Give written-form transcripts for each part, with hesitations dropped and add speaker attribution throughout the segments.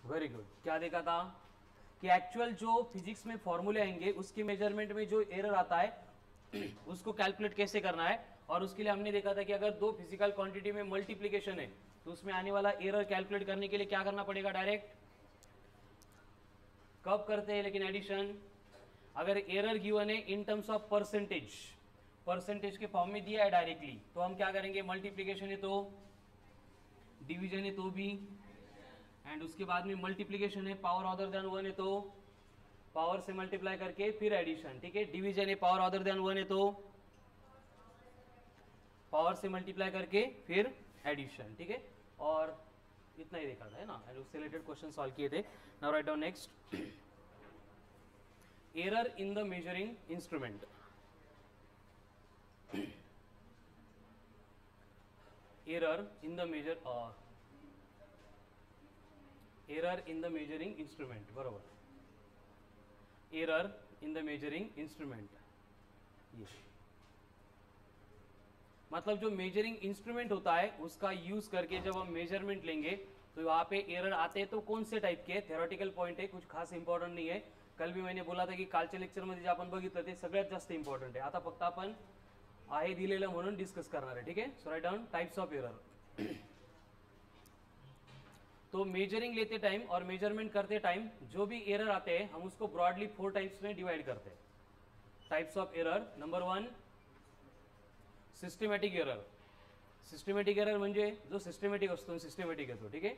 Speaker 1: Very good. क्या देखा था कि एक्चुअल जो फिजिक्स में फॉर्मूले आएंगे उसकी मेजरमेंट में जो एरर आता है उसको कैलकुलेट कैसे करना है, और उसके लिए हमने देखा था कि अगर दो फिजिकल क्वांटिटी में मल्टीप्लीकेशन है तो उसमें आने वाला एरर कैलकुलेट करने के लिए क्या करना पड़ेगा, डायरेक्ट कब करते हैं लेकिन एडिशन, अगर एरर गिवन है in terms of percentage, percentage के फॉर्म में दिया है डायरेक्टली, तो हम क्या करेंगे, मल्टीप्लीकेशन है तो, डिवीजन है तो भी, एंड उसके बाद में मल्टीप्लीकेशन है पावर अदर देन 1 है तो पावर से मल्टीप्लाई करके फिर एडिशन, ठीक है। डिवीजन है पावर अदर देन 1 है तो पावर से मल्टीप्लाई करके फिर एडिशन, ठीक है। और इतना ही देखा था, है ना, एंड उससे रिलेटेड क्वेश्चन सॉल्व किए थे। Now write down next, error in the measuring instrument. Error in the error in the measuring instrument, बरोबर, error in the measuring instrument. ये मतलब जो मेजरिंग इंस्ट्रूमेंट होता है उसका यूज करके जब हम मेजरमेंट लेंगे तो वहां पे एरर आते हैं, तो कौन से टाइप के, थेरोटिकल पॉइंट है, कुछ खास इंपॉर्टंट नहीं है। कल भी मैंने बोला था की कालच्या लेक्चर मध्ये जे आपण बघितलं ते सगळ्यात जास्त इंपॉर्टंट आहे। आता फक्त आपण आहे दिलेलं म्हणून डिस्कस करणार आहे, ठीक है। So write down types of error. तो मेजरिंग लेते टाइम और मेजरमेंट करते टाइम जो भी एरर आते हैं हम उसको ब्रॉडली 4 टाइप्स में डिवाइड करते हैं। Types of error, number 1 systematic error. Systematic error म्हणजे जो सिस्टमॅटिक असतो, सिस्टमॅटिक येतो, ठीक आहे,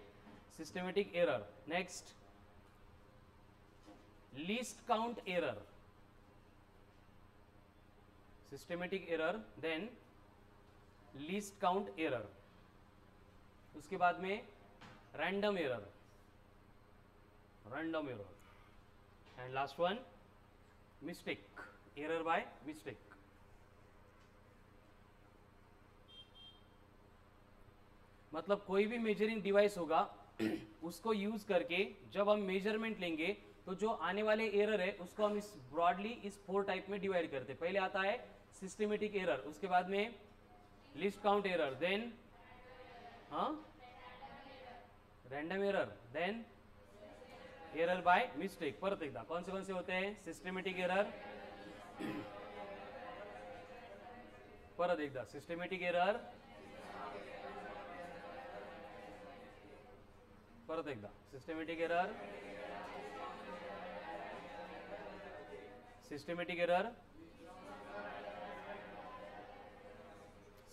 Speaker 1: systematic error. Next least count error, systematic error, then least count error, उसके बाद में random error, random error, and last one mistake, error by mistake. मतलब कोई भी मेजरिंग डिवाइस होगा उसको यूज करके जब हम मेजरमेंट लेंगे तो जो आने वाले एरर है उसको हम इस ब्रॉडली इस 4 टाइप में डिवाइड करते हैं। पहले आता है सिस्टमेटिक एरर, उसके बाद में least count error, then random error, then error by mistake. परत एकदा कौन से होते हैं, सिस्टमेटिक एरर, परत एकदा सिस्टमेटिक एरर, परत एकदा systematic error, systematic error,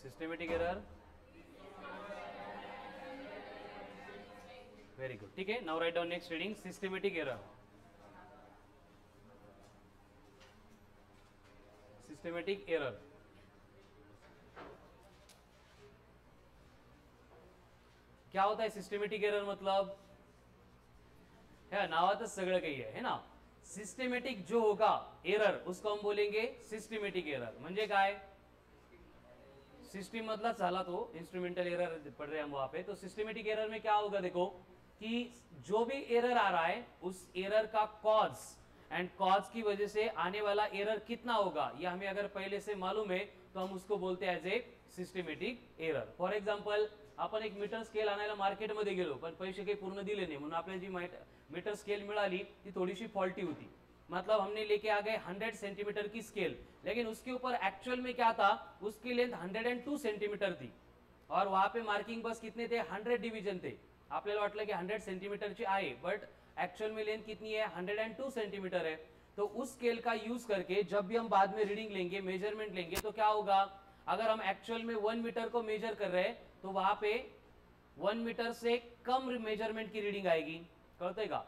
Speaker 1: systematic error, very good, ठीक है। Now write down next reading, systematic error. Systematic error क्या होता है, सिस्टमेटिक एरर मतलब है नावातच सगळं काही है ना। सिस्टमेटिक जो होगा एरर उसको हम बोलेंगे सिस्टमेटिक एरर। म्हणजे काय, सिस्टम मतलब चला तो इंस्ट्रूमेंटल एरर पढ़ रहे हैं हम वहां पे। तो सिस्टमेटिक एरर में क्या होगा, देखो कि जो भी एरर आ रहा है उस एरर का कॉज एंड कॉज की वजह से आने वाला एरर कितना होगा ये हमें अगर पहले से मालूम है तो हम उसको बोलते हैं as a systematic error. For example आपण एक मीटर स्केल आणायला मार्केटमध्ये गेलो पण पैसे काही पूर्ण दिले नाही म्हणून आपल्याला जी मीटर स्केल मिळाली ती थोडीशी फॉल्टी होती। मतलब हमने लेके आ गए 100 सेंटीमीटर की स्केल, लेकिन उसके ऊपर एक्चुअल में क्या था, उसकी लेंथ 102 सेंटीमीटर थी और वहां पे मार्किंग बस कितने थे, 100 डिवीजन थे। आपल्याला वाटलं की 100 सेंटीमीटरची आहे, बट एक्चुअल में लेंथ कितनी है, 102 सेंटीमीटर है। तो उस स्केल का यूज करके जब भी हम बाद में रीडिंग लेंगे, मेजरमेंट लेंगे, तो क्या होगा, अगर हम एक्चुअल में 1 मीटर को मेजर कर रहे हैं तो वहां पे 1 मीटर से कम मेजरमेंट की रीडिंग आएगी, कळतंय का।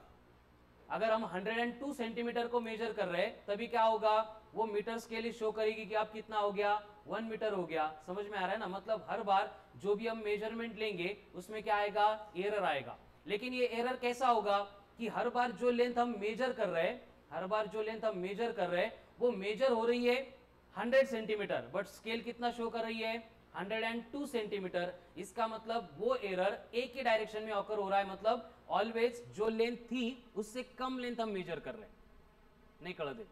Speaker 1: अगर हम 102 सेंटीमीटर को मेजर कर रहे हैं तभी क्या होगा, वो मीटर स्केल शो करेगी कि आप कितना हो गया, 1 मीटर हो गया। समझ में आ रहा है ना। मतलब हर बार जो भी हम मेजरमेंट लेंगे उसमें क्या आएगा, एरर आएगा। लेकिन ये एरर कैसा होगा कि हर बार जो लेंथ हम मेजर कर रहे हैं, हर बार जो लेंथ हम मेजर कर रहे हैं वो मेजर हो रही है 100 सेंटीमीटर, बट स्केल कितना शो कर रही है, 102 सेंटीमीटर। इसका मतलब वो एरर एक ही डायरेक्शन में ऑकर हो रहा है, मतलब ऑलवेज जो लेंथ थी उससे कम लेंथ हम मेजर कर रहे हैं। नहीं कळत है,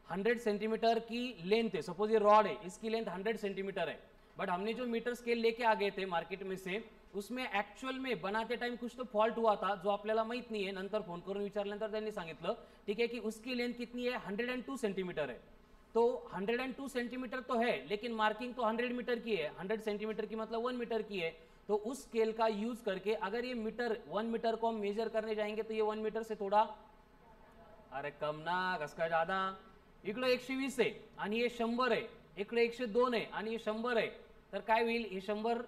Speaker 1: 100 सेंटीमीटर की लेंथ है, सपोज ये रॉड है, इसकी लेंथ 100 सेंटीमीटर है, बट हमने जो मीटर स्केल लेके आ गए थे मार्केट में से उसमें ऍक्च्युअल में बनाते टाइम कुछ तो फॉल्ट हुआ था जो आपल्याला माहित नहीं है, नंतर फोन करून विचारल्यानंतर त्यांनी सांगितलं ठीक है कि उसकी लेंथ कितनी है 102 सेंटीमीटर है। तो 102 सेंटीमीटर तो है लेकिन मार्किंग तो 100 मीटर की है, 100 सेंटीमीटर की मतलब 1 मीटर की है। तो उस स्केल का यूज करके अगर ये मीटर 1 मीटर को हम मेजर करने जाएंगे तो ये 1 मीटर से थोड़ा, अरे कम ना, कस काय ज्यादा, इकडे 120 आहे आणि हे 100 आहे, इकडे 102 आहे आणि हे 100 आहे, तर काय होईल, हे 100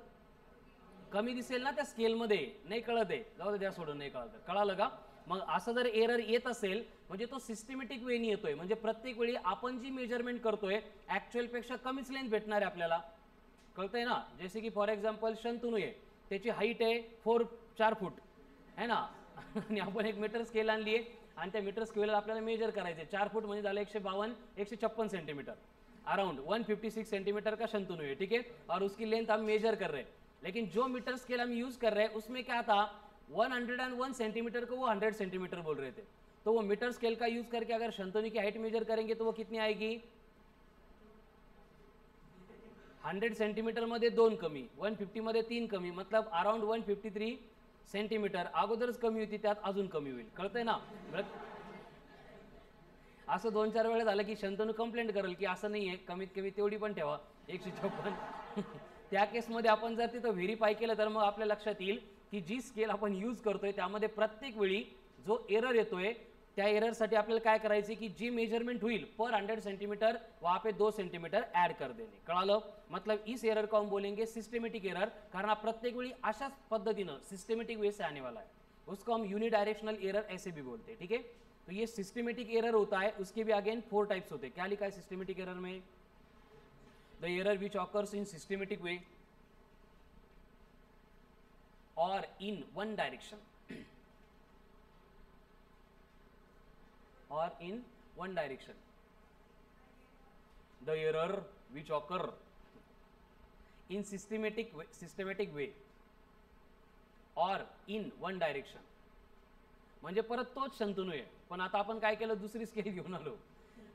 Speaker 1: कमी दिसेल ना त्या स्केल मध्ये, नाही कळत आहे, जाऊ द्या सोडून, नाही कळत, कळालं का? मग असं जर एरर येत असेल म्हणजे तो सिस्टमॅटिक वेनी येतोय, म्हणजे प्रत्येक वेळी आपण जी मेजरमेंट करतोय ऍक्च्युअल पेक्षा कमीच लेंथ भेटणार आहे आपल्याला, कळतंय ना? जैसे की फॉर एक्झाम्पल शंतनू आहे, त्याची हाईट आहे 4 फूट है ना आणि आपण एक मीटर स्केल आणली आहे आणि त्या मीटर स्केल आपल्याला मेजर करायचे, 4 फूट म्हणजे झालं 156 सेंटीमीटर, अराउंड 156 सेंटीमीटर का शंतनू है, ठीक है, और उसकी लेंथ हम मेजर कर रहे हैं। लेकिन जो मीटर स्केल हम यूज कर रहे हैं उसमें क्या था, 101 सेंटीमीटर को वो 100 सेंटीमीटर बोल रहे थे। तो वो मीटर स्केल का यूज करके अगर शंतनू की हाइट मेजर करेंगे तो वो कितनी आएगी, 100 सेंटीमीटर मध्ये 2 कमी, 150 मध्ये 3 कमी, मतलब अराउंड 153 सेंटीमीटर अगोदरच कमी होती, त्यात अजून कमी होईल, कळतंय ना? असं 2-4 वेळा झालं की शंतनू कंप्लेंट करेल की असं नाहीये, कमीत कमी तेवढी पण ठेवा 156 त्या केसमध्ये आपण जर तिथं व्हेरीफाय केलं तर मग आपल्या लक्षात येईल की जी स्केल आपण यूज करतोय त्यामध्ये प्रत्येक वेळी जो एरर येतोय त्या एरर साठी आपल्याला काय करायचे की जी मेजरमेंट हुई पर 100 सेंटीमीटर वहां पे 2 सेंटीमीटर ऐड कर देने, कळालं? मतलब इस एरर को हम बोलेंगे सिस्टमेटिक एरर, कारण आप प्रत्येक वेळी अशाच पद्धतीनं सिस्टमेटिक वे से आने वाला है, उसको हम यूनिडायरेक्शनल एरर ऐसे भी बोलते हैं, ठीक है? तो ये सिस्टमेटिक एरर होता है, उसके भी अगेन 4 टाइप्स होते हैं। क्या लिखा है सिस्टमेटिक एरर में, the error which occurs in systematic way और in one direction, or in one direction, the error which occur in systematic way or in one direction, म्हणजे परत तोच शंतनू आहे, पण आता आपण काय केलं, दुसरी स्केल घेऊन आलो,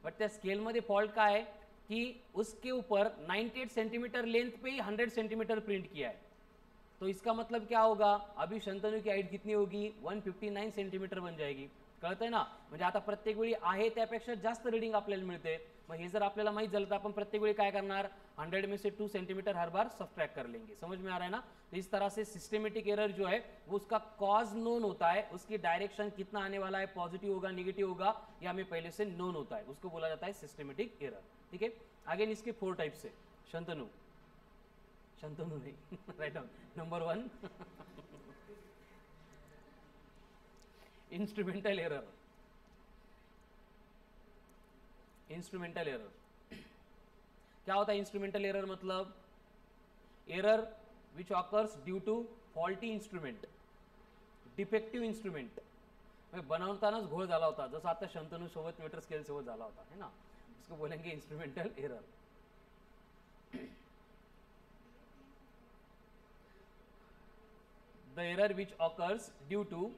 Speaker 1: बट त्या स्केल मध्ये फॉल्ट काय है कि उसके ऊपर 98 सेंटीमीटर लेंथ पे ही 100 सेंटीमीटर प्रिंट किया है। तो इसका मतलब क्या होगा, अभी शंतनू की हाइट कितनी होगी, 159 सेंटीमीटर बन जाएगी, कळतंय ना? म्हणजे आता प्रत्येक वेळी आहे त्यापेक्षा जास्त रीडिंग आपल्याला मिळते। मग हे जर आपल्याला माहित झालं तर आपण प्रत्येक वेळी काय करणार, 100 में से 2 सेंटीमीटर हर बार सब्ट्रैक्ट कर लेंगे, समझ में आ रहा है ना? तो इस तरह से सिस्टमेटिक एरर जो है वो उसका कॉज नोन होता है, उसकी डायरेक्शन कितना आने वाला है, पॉजिटिव होगा नेगेटिव होगा, ये हमें पहले से नोन होता है, उसको बोला जाता है सिस्टमेटिक एरर, ठीक है? अगेन इसके 4 टाइप्स है। शंतनू नहीं write down, number 1 instrumental error. Instrumental error क्या होता है? इंस्ट्रूमेंटल एरर मतलब error which occurs due to faulty instrument, defective instrument, बनवतानाच घोळ झाला होता, जसं आता शंतनू सोबत मीटर स्केल सोबत झाला होता, है ना? उसको बोलेंगे instrumental error. The error which occurs due to,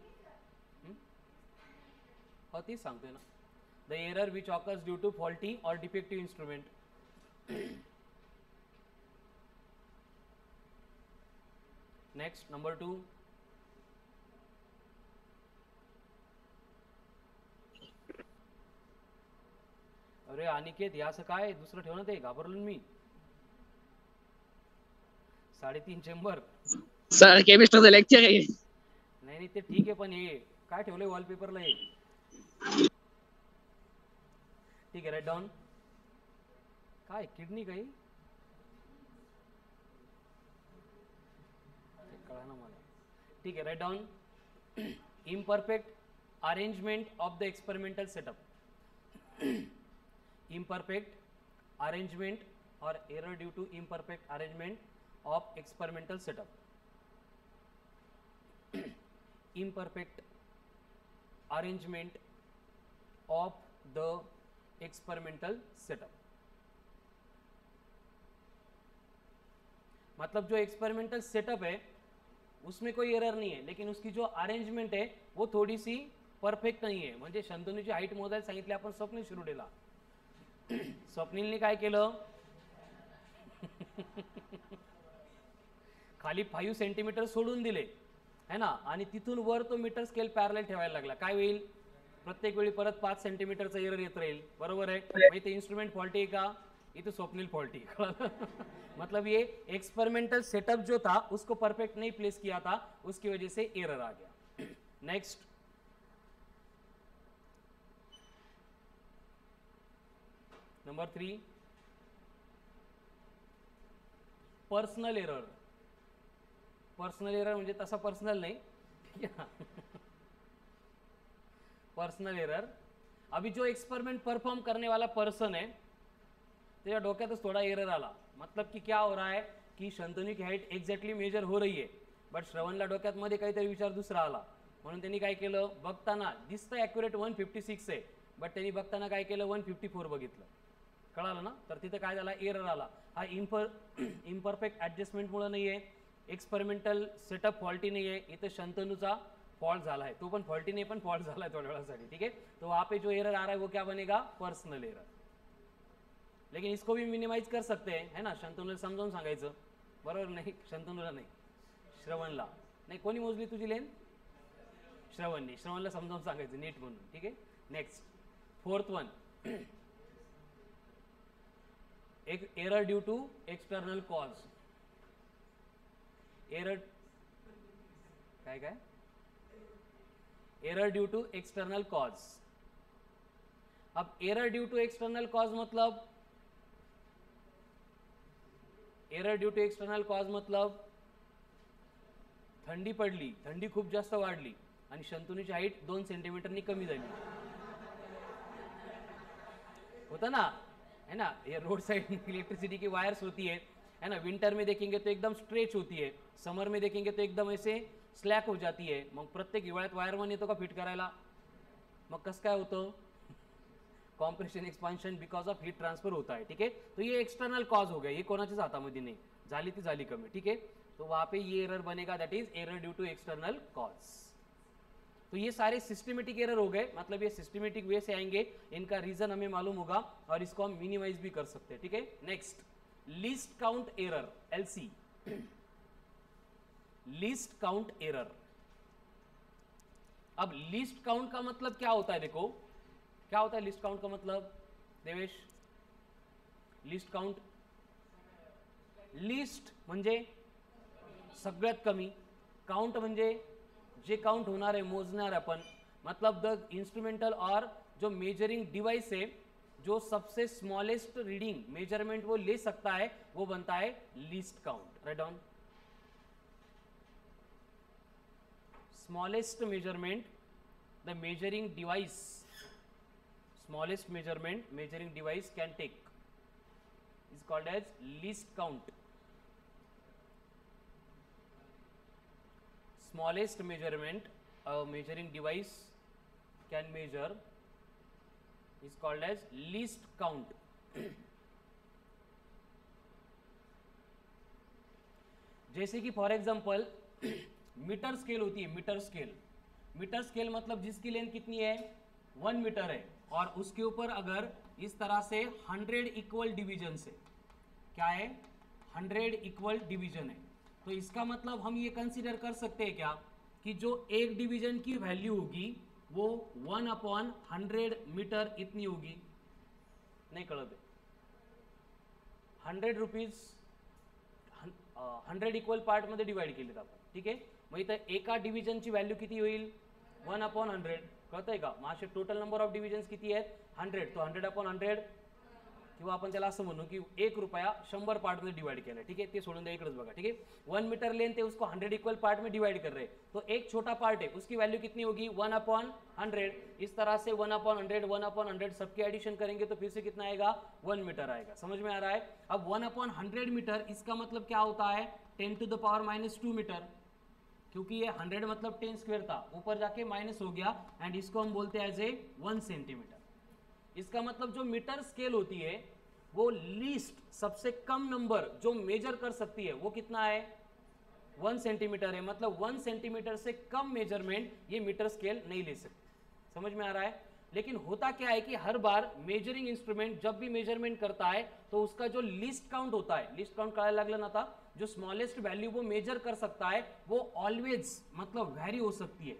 Speaker 1: तीच सांगतोय ना, the error which occurs due to faulty or defective instrument. Next, number 2, अरे अनिकेत हे असं काय दुसरं ठेवणं, ते घाबरलो मी, 3.5 चेंबर
Speaker 2: सर केमिस्ट्रीचं लेक्चर आहे।
Speaker 1: नाही ते ठीक आहे, पण हे काय ठेवलंय वॉलपेपरला, हे ठीक है, राइट डाउन, काय किडनी काही कळा ना मला, ठीक है, write down, imperfect arrangement of the experimental setup, imperfect arrangement or error due to imperfect arrangement of experimental setup, imperfect arrangement of the experimental setup, मतलब जो एक्सपेरिमेंटल सेटअप है उसमें कोई एरर नहीं है, लेकिन उसकी जो अरेंजमेंट है वो थोड़ी सी परफेक्ट नहीं है। म्हणजे शंतनूची हाईट मोजायला सांगितली आपण स्वप्नील शिरोडेला, स्वप्नीलने काय केलं खाली 5 सेंटीमीटर सोडून दिले है ना, आणि तिथून वर तो मीटर स्केल पॅरलल ठेवायला लागला, काय होईल? प्रत्येक वेळी परत 5 सेंटीमीटरचा एरर येत राहील, बरोबर आहे? मग इथे इन्स्ट्रुमेंट फॉल्टी आहे का? इथे स्वप्निल फॉल्टी मतलब ये एक्सपेरिमेंटल सेटअप जो था उसको परफेक्ट नहीं प्लेस किया था, उसकी वजह से एरर आ गया। Next, number 3, personal error. Personal error म्हणजे तसा पर्सनल नाही, ठीक आहे? पर्सनल एरर, अभी जो एक्सपेरिमेंट परफॉर्म करने वाला पर्सन है तेरा डोक्यातच थोड़ा एरर आला, मतलब कि क्या हो रहा है की शंतनू की हाईट एक्झॅक्टली मेजर हो रही है, बट श्रवणला डोक्यात मध्ये काहीतरी विचार दुसरा आला, म्हणून त्यांनी काय केलं, बघताना दिसतं ॲक्युरेट 156 आहे, बट त्यांनी बघताना काय केलं 154 बघितलं, कळालं ना? तर तिथे काय झाला, एरर आला। हा इम्परफेक्ट ॲडजस्टमेंटमुळे नाही आहे, एक्सपेरिमेंटल सेटअप फॉल्टी नहीं है, इथे शंतनूचा फॉल्ट झाला है, तो पण फॉल्टी नहीं, पण फॉल्ट झाला है थोड्या वेळासाठी, ठीक है? तो वहाँ पे जो एरर आ रहा है वो क्या बनेगा, पर्सनल एरर। लेकिन इसको भी मिनिमाइज कर सकते हैं, है ना? शंतनूला समजावून सांगायचं, बरोबर? नाही, शंतनूला नाही, श्रवणला नाही। कोणी मोजली तुझी लेन? श्रवणनी, श्रवणला समजावून सांगायचं नीट म्हणून, ठीक आहे? नेक्स्ट, 4th वन, एक error due to external cause. Error काय काय? Error due to external cause. अब error due to external cause मतलब, error due to external cause मतलब थंडी पडली, थंडी खूप जास्त वाढली आणि शंतनूची हाईट 2 सेंटीमीटरनी कमी झाली, होता ना, है ना? ये रोड साइड इलेक्ट्रिसिटी की वायर्स होती है ना? विंटर में देखेंगे तो एकदम स्ट्रेच होती है, समर में देखेंगे तो एकदम ऐसे स्लॅक हो जाती है, मग प्रत्येक हिवाळ्यात वायरमन येतो का फिट करायला? मग कसं काय होतं? Compression expansion because of heat transfer होता है, ठीक है? तो ये एक्सटर्नल कॉज हो गया, ये कोणाच्याच हातामध्ये नाही, झाली ती झाली कमी, ठीक है? तो वहां पे ये एरर बनेगा, that is error due to external cause. तो ये सारे सिस्टमेटिक एरर हो गए, मतलब ये सिस्टमेटिक वे से आएंगे, इनका रीजन हमें मालूम होगा और इसको हम मिनिमाइज भी कर सकते हैं, ठीक है? Next, least count error, LC, least count error. अब लीस्ट काउंट का मतलब क्या होता है? देखो क्या होता है लीस्ट काउंट का मतलब, देवेश? लीस्ट काउंट, लीस्ट म्हणजे सगळ्यात कमी, काउंट म्हणजे जे काउंट होणार है, मोजणार अपन, मतलब द इंस्ट्रूमेंटल और जो मेजरिंग डिवाइस है, जो सबसे स्मॉलेस्ट रीडिंग मेजरमेंट वो ले सकता है, वो बनता है least count. Write down, smallest measurement, the measuring device, smallest measurement measuring device can take is called as least count। smallest measurement a measuring device can measure is called as least count। जैसे कि for example metre scale होती है, metre scale, metre scale मतलब जिसकी length कितनी है, 1 metre है, और उसके ऊपर अगर इस तरह से 100 इक्वल डिवीजन से, क्या है, 100 इक्वल डिवीजन है, तो इसका मतलब हम ये कंसीडर कर सकते हैं क्या कि जो एक डिवीजन की वैल्यू होगी वो 1/100 मीटर इतनी होगी, नहीं कळत, 100 रुपीज 100 इक्वल पार्ट मध्ये डिवाइड केलेत आपण, ठीक आहे? मग इथं एका डिव्हिजनची व्हॅल्यू किती होईल, 1/100, कळतंय का? मग असे टोटल नंबर ऑफ डिव्हिजन्स किती आहेत, 100, तो 100/100, किंवा आपण त्याला असं म्हणू की 1 रुपया 100 पार्ट में डिवाइड किया है, ठीक है? ते सोडून द्या, इकडेच बघा, ठीक है? 1 मीटर लेंथ है, उसको 100 इक्वल पार्ट में डिवाइड कर रहे हैं, तो एक छोटा पार्ट है, उसकी वैल्यू कितनी होगी, 1/100। इस तरह से 1/100 1/100 सबके एडिशन करेंगे तो फिर से कितना आएगा, 1 मीटर आएगा। समझ में आ रहा है? अब 1/100 मीटर, इसका मतलब क्या होता है, 10⁻⁻2 मीटर, क्योंकि ये 100 मतलब 10 स्क्वायर था, ऊपर जाके माइनस हो गया, एंड इसको हम बोलते हैं एज ए 1 सेंटीमीटर। इसका मतलब जो मीटर स्केल होती है वो लीस्ट, सबसे कम नंबर जो मेजर कर सकती है वो कितना है, 1 सेंटीमीटर है। मतलब 1 सेंटीमीटर से कम मेजरमेंट ये मीटर स्केल नहीं ले सकती। समझ में आ रहा है? लेकिन होता क्या है कि हर बार मेजरिंग इंस्ट्रूमेंट जब भी मेजरमेंट करता है तो उसका जो लीस्ट काउंट होता है, लीस्ट काउंट कळायला लागलं ना आता, जो स्मॉलेस्ट वैल्यू वो मेजर कर सकता है वो ऑलवेज मतलब वेरी हो सकती है,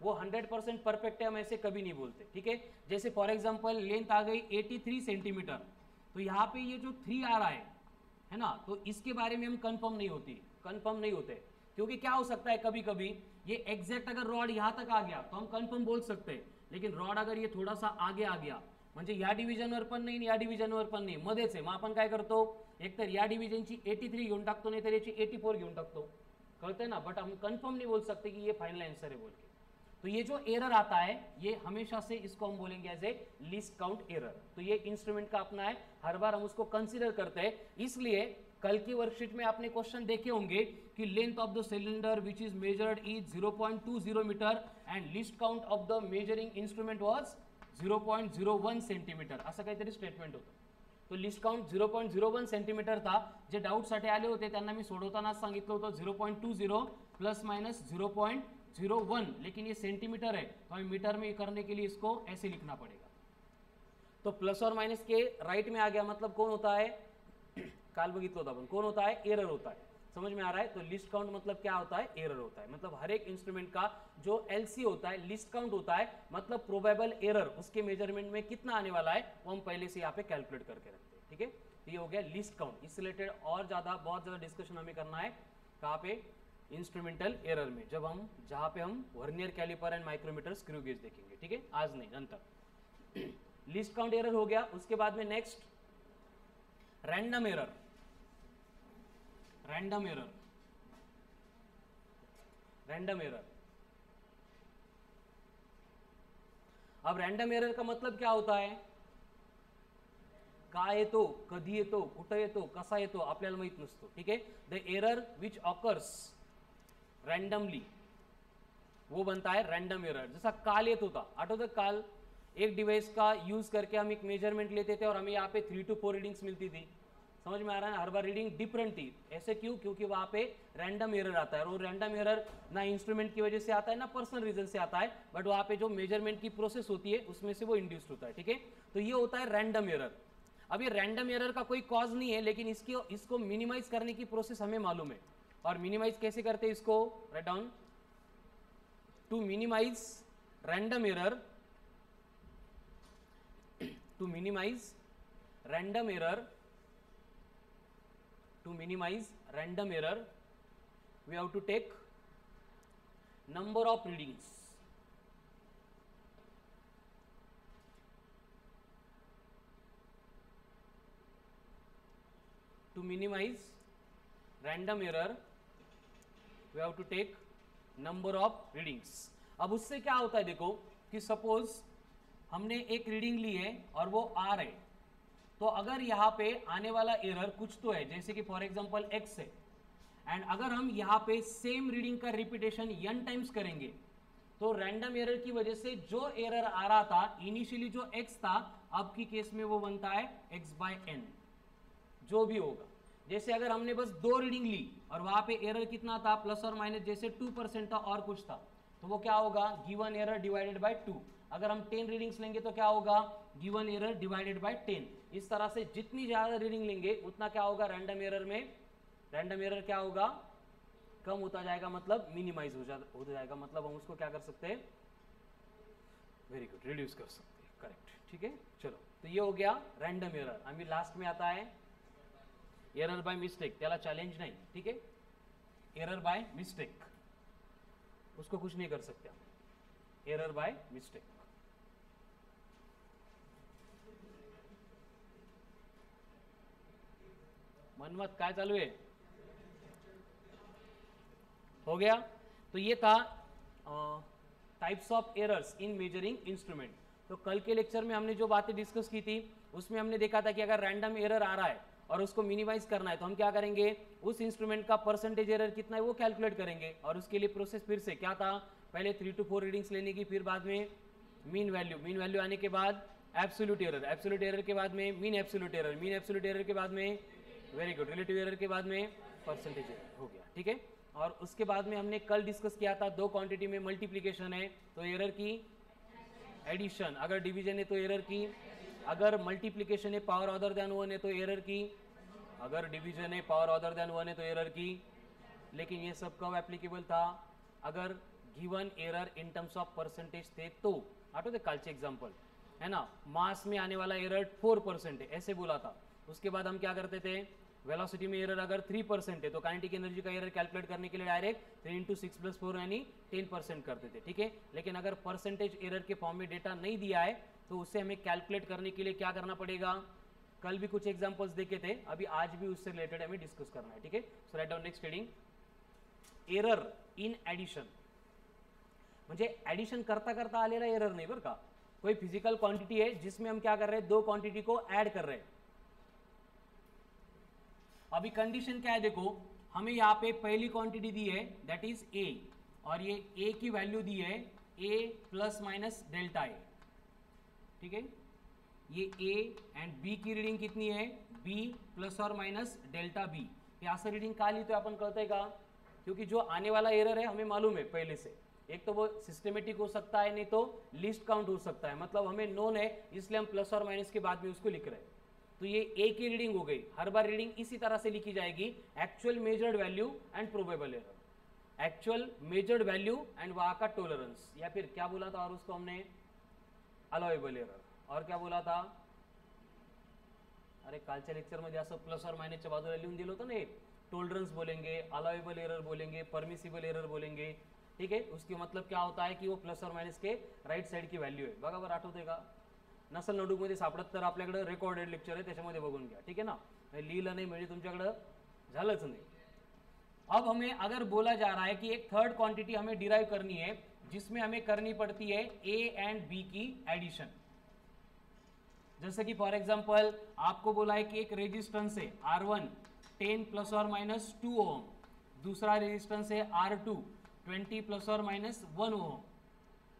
Speaker 1: वो 100% परफेक्ट है हम ऐसे कभी नहीं बोलते, ठीक है। जैसे फॉर एग्जांपल लेंथ आ गई 83 सेंटीमीटर, तो यहाँ पे ये जो 3 आ रहा है ना, तो इसके बारे में हम कंफर्म नहीं होते, क्योंकि क्या हो सकता है कभी कभी ये एग्जैक्ट अगर रॉड यहाँ तक आ गया तो हम कंफर्म बोल सकते हैं, लेकिन रॉड अगर ये थोड़ा सा आगे आ गया म्हणजे या डिव्हिजनवर पण नाही या डिव्हिजनवर पण नाही, मध्येच आहे, मग आपण काय करतो एकतर या डिव्हिजनची 83 घेऊन टाकतो नाही तर याची 84 घेऊन टाकतो, कळतंय ना, बट हम कंफर्म नहीं बोल सकते कि ये फाइनल आंसर है बोल के। तो ये जो एरर आता है ये हमेशा से इसको हम बोलेंगे as a least count error, तो ये इंस्ट्रूमेंट का अपना है, हर बार हम उसको कंसीडर करते हैं। इसलिए कल की वर्कशीट में आपने क्वेश्चन देखे होंगे कि length of the cylinder which is measured is 0.20 metre and least count of the measuring instrument was 0.01 centimetre, असं काहीतरी स्टेटमेंट होतं। तो लिस्ट काउंट 0.01 सेंटीमीटर था, जे डाऊटसाठी आले होते त्यांना मी सोडवताना सांगितलं होतं 0.20 प्लस माइनस 0.01, लेकिन ये सेंटीमीटर है तो हमें मीटर में करने के लिए इसको ऐसे लिखना पड़ेगा। तो प्लस और माइनस के राइट में आ गया, मतलब कौन होता है, काल बघितलं होतं आपण, कौन होता है, एरर होता है, समझ में आ रहा है। तो लिस्ट काउंट मतलब क्या होता है, एरर होता है, मतलब हर एक इंस्ट्रूमेंट का जो एलसी होता है लिस्ट काउंट होता है, मतलब प्रोबेबल एरर उसके मेजरमेंट में कितना आने वाला है वो हम पहले से यहाँ पे कैलकुलेट करके रखते हैं, ठीक है। तो ये हो गया लिस्ट काउंट, इससे रिलेटेड और बहुत ज़्यादा डिस्कशन हमें करना है कहाँ पे, इंस्ट्रूमेंटल एरर में, जहाँ पे हम vernier caliper and micrometer screw gauge देखेंगे, ठीक है, आज नहीं नंतर। लिस्ट काउंट एरर हो गया, उसके बाद में next random error. Random error, अब रैंडम एरर का मतलब क्या होता है, का येतो, कधी येतो, कुठं येतो, कसा येतो आपल्याला माहित नसतो, ठीक है। The error which occurs randomly वो बनता है रैंडम एरर। जैसा काल येत होता, आठवतं काल एक डिवाइस का यूज करके हम एक मेजरमेंट लेते थे और हमें यहाँ पे 3 to 4 रीडिंग्स मिलती थी, समझ में आ रहा है, हर बार रीडिंग डिफरेंट थी, ऐसे क्यों, क्योंकि वहाँ पे रैंडम एरर आता है, और रैंडम एरर ना इंस्ट्रूमेंट की वजह से आता है ना पर्सनल रीजन से आता है, बट वहाँ पे जो मेजरमेंट की प्रोसेस होती है उसमें से वो इंड्यूस्ड होता है, ठीक है। तो ये होता है रैंडम एरर। अब ये रैंडम एरर का कोई कॉज नहीं है, लेकिन इसको मिनिमाइज करने की प्रोसेस हमें मालूम है, और मिनिमाइज कैसे करते हैं इसको, write down, to minimise random error, to minimize random error we have to take number of readings, to minimize random error we have to take number of readings। अब उससे क्या होता है, देखो कि सपोज हमने एक रीडिंग ली है और वो आर है, तो अगर यहाँ पे आने वाला एरर कुछ तो है, जैसे कि फॉर एग्जांपल एक्स है, एंड अगर हम यहाँ पे सेम रीडिंग का रिपीटेशन n टाइम्स करेंगे तो रैंडम एरर की वजह से जो एरर आ रहा था इनिशियली जो x था, अब की केस में वो बनता है x/n, जो भी होगा। जैसे अगर हमने बस 2 रीडिंग ली और वहां पे एरर कितना था, प्लस और माइनस जैसे 2% था और कुछ था, तो वो क्या होगा, गिवन एरर डिवाइडेड बाय 2। अगर हम 10 रीडिंग्स लेंगे तो क्या होगा, गिवन एरर डिवाइडेड बाय 10। इस तरह से जितनी ज्यादा रीडिंग लेंगे उतना क्या होगा, रैंडम एरर में, रैंडम एरर क्या होगा, कम होता जाएगा, मतलब मिनिमाइज हो जाएगा, मतलब हम उसको क्या कर सकते हैं, वेरी गुड, रिड्यूस कर सकते हैं, करेक्ट, ठीक है। चलो, तो ये हो गया रैंडम एरर। अभी लास्ट में आता है एरर बाय मिस्टेक, त्याला चैलेंज नहीं, ठीक है, एरर बाय मिस्टेक, उसको कुछ नहीं कर सकते हम, एरर बाय मिस्टेक। मनमत काय चालू है, हो गया। तो ये था types of errors in measuring instrument. तो कल के लेक्चर में हमने जो बातें डिस्कस की थी उसमें हमने देखा था कि अगर रैंडम एरर आ रहा है और उसको मिनिमाइज करना है तो हम क्या करेंगे, उस इंस्ट्रूमेंट का परसेंटेज एरर कितना है वो कैलकुलेट करेंगे, और उसके लिए प्रोसेस फिर से क्या था, पहले 3 to 4 रीडिंग्स लेने की, फिर बाद में मीन वैल्यू आने के बाद एब्सोल्यूट एरर के बाद में मीन एब्सोल्यूट एरर के बाद में, वेरी गुड, रिलेटिव एरर के बाद में परसेंटेज एरर, हो गया, ठीक है। और उसके बाद में हमने कल डिस्कस किया था 2 क्वांटिटी में मल्टीप्लिकेशन है तो एरर की एडिशन, अगर डिवीजन है तो एरर की, अगर मल्टीप्लिकेशन है पावर अदर देन 1 है तो एरर की अगर डिवीजन है पावर अदर देन 1 है तो एरर की, लेकिन ये सब कब एप्लीकेबल था, अगर given error in terms of percentage थे तो। आठवते कालचे एग्जांपल है ना, मास में आने वाला एरर 4% है ऐसे बोला था, उसके बाद हम क्या करते थे, वेलोसिटी में एरर अगर 3% है तो काइनेटिक एनर्जी का एरर कैलकुलेट करने के लिए डायरेक्ट 3 × 6 + 4 यानी 10% करते थे, ठीक है। लेकिन अगर परसेंटेज एरर के फॉर्म में डेटा नहीं दिया है तो उसे हमें कैलकुलेट करने के लिए क्या करना पड़ेगा, कल भी कुछ एग्जांपल्स देखे थे, अभी आज भी उससे रिलेटेड हमें डिस्कस करना है, ठीक है। So write down next heading, error in addition, म्हणजे एडिशन करता करता आलेला एरर नहीं बरं का, कोई फिजिकल क्वांटिटी है जिसमें हम क्या कर रहे हैं, दो क्वांटिटी को ऐड कर रहे हैं। अभी कंडीशन क्या है देखो, हमें यहाँ पे पहली क्वांटिटी दी है दैट इज ए, और ये ए की वैल्यू दी है ए ± डेल्टा ए, ठीक है। ये ए एंड बी की रीडिंग कितनी है, बी ± डेल्टा बी। हे असं रीडिंग का लिहितोय आपण कळतंय का, क्योंकि जो आने वाला एरर है हमें मालूम है पहले से, एक तो वो सिस्टमेटिक हो सकता है नहीं तो लिस्ट काउंट हो सकता है, मतलब हमें नोन है इसलिए हम ± के बाद में उसको लिख रहे हैं। तो ये ए की रीडिंग हो गई, हर बार रीडिंग इसी तरह से लिखी जाएगी, actual measured value and probable error, actual measured value and वहां का टॉलरेंस, या फिर क्या बोला था और उसको हमने अलाउएबल एरर, और क्या बोला था, अरे कालच्या लेक्चर मध्ये असं ± च्या बाजूला लिहून दिलं होतं ना, एक टॉलरेंस बोलेंगे, अलाउएबल एरर बोलेंगे, परमिसिबल एरर बोलेंगे, ठीक है। उसके मतलब क्या होता है कि वो ± के राइट साइड की व्हॅल्यू आहे, बघा बरं आठवतंय का, नसल नोटबुक मध्ये सापडत तर आपल्याकडे रेकॉर्डेड लेक्चर आहे त्याच्यामध्ये बघून घ्या, ठीक है ना, लिहिलं नाही म्हणजे तुमच्याकडे झालंच नाही। अब हमें अगर बोला जा रहा है कि एक थर्ड क्वांटिटी हमें डिराइव करनी है जिसमें हमें करनी पड़ती है ए एंड बी की एडिशन, जैसे कि फॉर एग्जांपल आपको बोला है कि एक रेजिस्टेंस है R1 10 ± 2 ओम, दूसरा रेजिस्टेंस है R2 20 ± 1 ओम,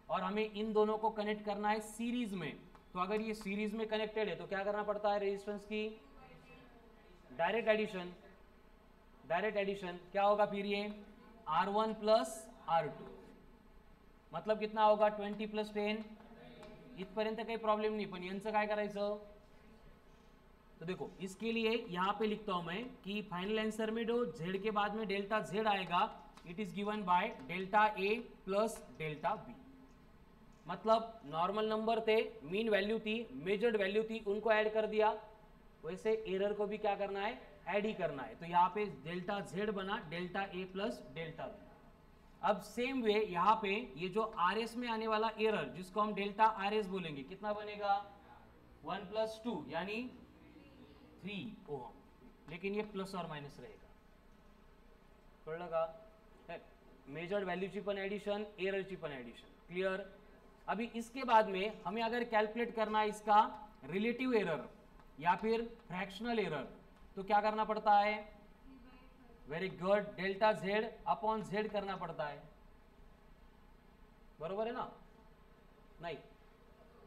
Speaker 1: और हमें इन दोनों को कनेक्ट करना है सीरीज में। तो अगर ये सीरीज में कनेक्टेड है तो क्या करना पड़ता है, रेजिस्टेंस की डायरेक्ट एडिशन, डायरेक्ट एडिशन क्या होगा फिर, ये R1 + R2 मतलब कितना होगा 20 + 10, इथपर्यंत काही प्रॉब्लेम नहीं, पण यांचं काय करायचं, तो देखो इसके लिए यहाँ पे लिखता हूं मैं कि फाइनल आंसर में जो z के बाद में डेल्टा z आएगा it is given by delta a + delta b, मतलब नॉर्मल नंबर थे, मीन वैल्यू थी, मेजर्ड वैल्यू थी, उनको ऐड कर दिया, वैसे एरर को भी क्या करना है, ऐड ही करना है। तो यहाँ पे डेल्टा z बना डेल्टा a + डेल्टा b। अब सेम वे यहाँ पे ये जो RS में आने वाला एरर जिसको हम डेल्टा RS बोलेंगे कितना बनेगा, 1 + 2 यानी 3 ओम, लेकिन ये ± रहेगा, कळलं का, मेजर्ड वैल्यूची पण एडिशन, एररची पण एडिशन, क्लियर। अभी इसके बाद में हमें अगर कैलकुलेट करना है इसका रिलेटिव एरर या फिर फ्रैक्शनल एरर तो क्या करना पड़ता है, very good, delta z upon z करना पड़ता है, बरोबर है ना, नहीं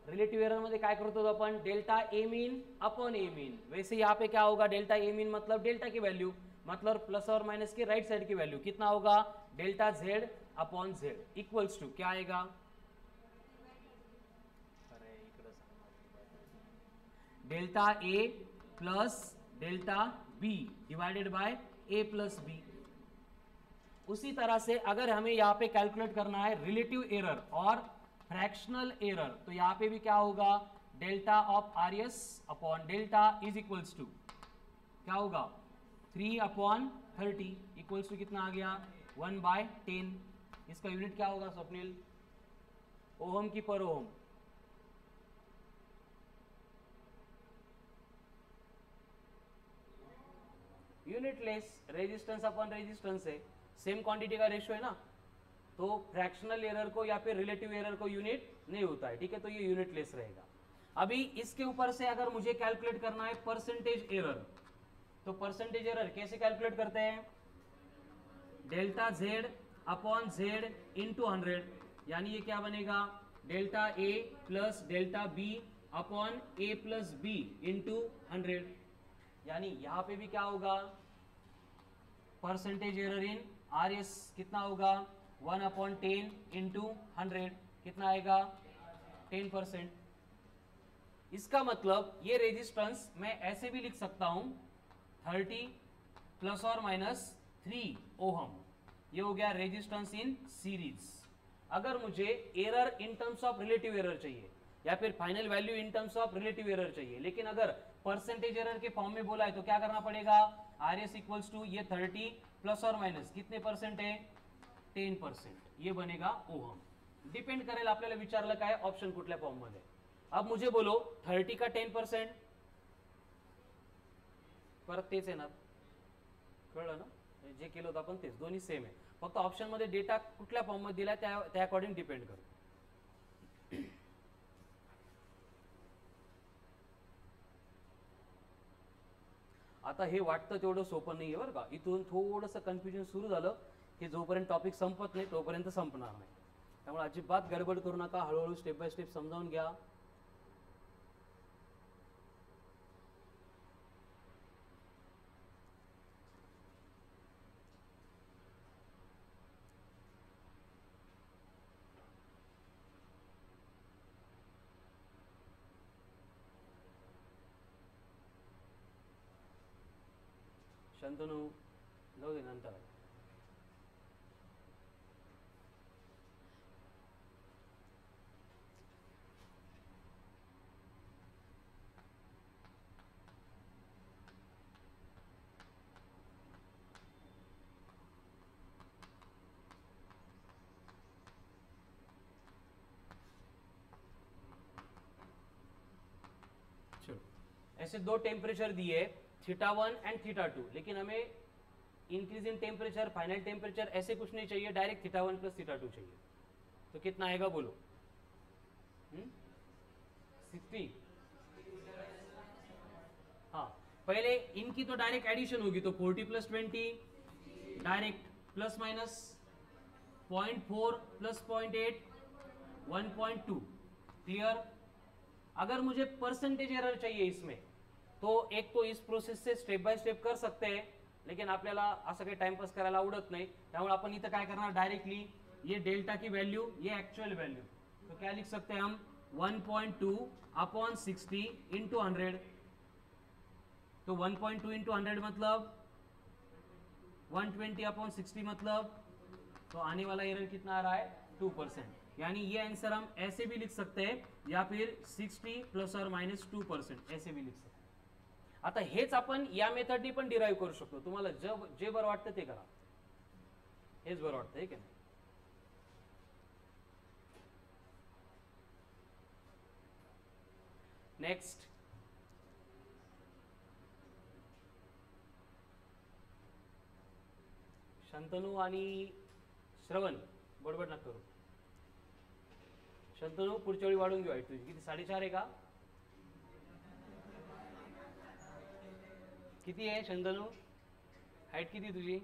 Speaker 1: रिलेटिव एरर मध्ये काय करतो अपन, delta A mean upon A mean, वैसे यहाँ पे क्या होगा, डेल्टा ए मीन मतलब डेल्टा की वैल्यू, मतलब ± के राइट साइड की वैल्यू कितना होगा, delta z upon z equals to क्या आएगा, delta A + delta B divided by a + b। उसी तरह से अगर हमें यहाँ पे कैलकुलेट करना है रिलेटिव एरर और फ्रैक्शनल एरर तो यहाँ पे भी क्या होगा, delta of RS upon delta is equals to क्या होगा, 3/30 इक्वल्स टू कितना आ गया, 1/10। इसका यूनिट क्या होगा स्वप्निल, ओहम की पर ohm, unitless, resistance upon resistance है, सेम क्वांटिटी का रेशियो है ना, तो फ्रैक्शनल एरर को या फिर रिलेटिव एरर को यूनिट नहीं होता है, ठीक है, तो ये यूनिटलेस रहेगा। अभी इसके ऊपर से अगर मुझे कैलकुलेट करना है परसेंटेज एरर, तो परसेंटेज एरर कैसे कैलकुलेट करते हैं, delta z upon z into 100, यानी ये क्या बनेगा, delta a + delta b upon a + b into 100, यानी यहां पे भी क्या होगा, परसेंटेज एरर इन RS कितना होगा, 1/10 इंटू 100 कितना आएगा, 10%। इसका मतलब ये रेजिस्टेंस मैं ऐसे भी लिख सकता हूं 30 प्लस और माइनस 3 ओहम, ये हो गया रेजिस्टेंस इन सीरीज। अगर मुझे error in terms of relative error चाहिए या फिर final value in terms of relative error चाहिए, लेकिन अगर परसेंटेज एरर के फॉर्म में बोला है तो क्या करना पड़ेगा, आर एस इक्वल्स टू ये 30 प्लस और माइनस कितने परसेंट है, 10%, ये बनेगा ओहम। डिपेंड करेल आपल्याला विचारलं काय ऑप्शन कुठल्या फॉर्म मध्ये। अब मुझे बोलो 30 का 10%, परत तेच येणार, कळलं ना, जे केलं होतं आपण तेच, दोन्ही सेम आहे, फक्त ऑप्शन मध्ये डेटा कुठल्या फॉर्म मध्ये दिलाय त्या अकॉर्डिंग डिपेंड करतो। आता हे वाटतं तेवढं सोपं नाहीये बरं का, इथून थोडंसं कन्फ्युजन सुरू झालं की जोपर्यंत टॉपिक संपत नाही तोपर्यंत संपणार नाही, त्यामुळे अजिबात गडबड करू नका, हळूहळू स्टेप बाय स्टेप समजावून घ्या। शंतनू जाऊ दे नंतर आहे। चलो, ऐसे दो टेम्परेचर दिए θ1 एंड θ2, लेकिन हमें increase in temperature, final temperature ऐसे कुछ नहीं चाहिए, डायरेक्ट θ1 प्लस θ2 चाहिए। तो कितना आएगा बोलो, 60। हाँ, पहले इनकी तो डायरेक्ट एडिशन होगी, तो 40 plus 20 direct, plus minus 0.4 plus 0.8 1.2, clear. अगर मुझे परसेंटेज एरर चाहिए इसमें, तो एक तो इस प्रोसेस से स्टेप बाय स्टेप कर सकते हैं, लेकिन आपल्याला असं काही टाइमपास करायला आवडत नाही, त्यामुळे आपण इथं काय करणार, डायरेक्टली ये डेल्टा की वैल्यू, ये एक्चुअल वैल्यू, तो क्या लिख सकते हैं हम, 1.2 अपॉन 60 इंटू 100, तो 1.2 इंटू 100 मतलब 120 अपॉन 60 मतलब, तो आने वाला एरर कितना आ रहा है, 2%, यानी ये आंसर हम ऐसे भी लिख सकते हैं या फिर 60 प्लस और माइनस 2% ऐसे भी लिख सकते हैं। आता हेच आपण या मेथडनी पण डिराइव्ह करू शकतो, तुम्हाला जे बरं वाटतं ते करा, हेच बरं वाटतं आहे की नाही। नेक्स्ट, शंतनू आणि श्रवण बडबड नका करू। शंतनू पुढच्या वेळी वाढून घेऊ हाईट तुझी, किती 4.5 आहे का, किती आहे शंतनू, हाईट किती तुझी,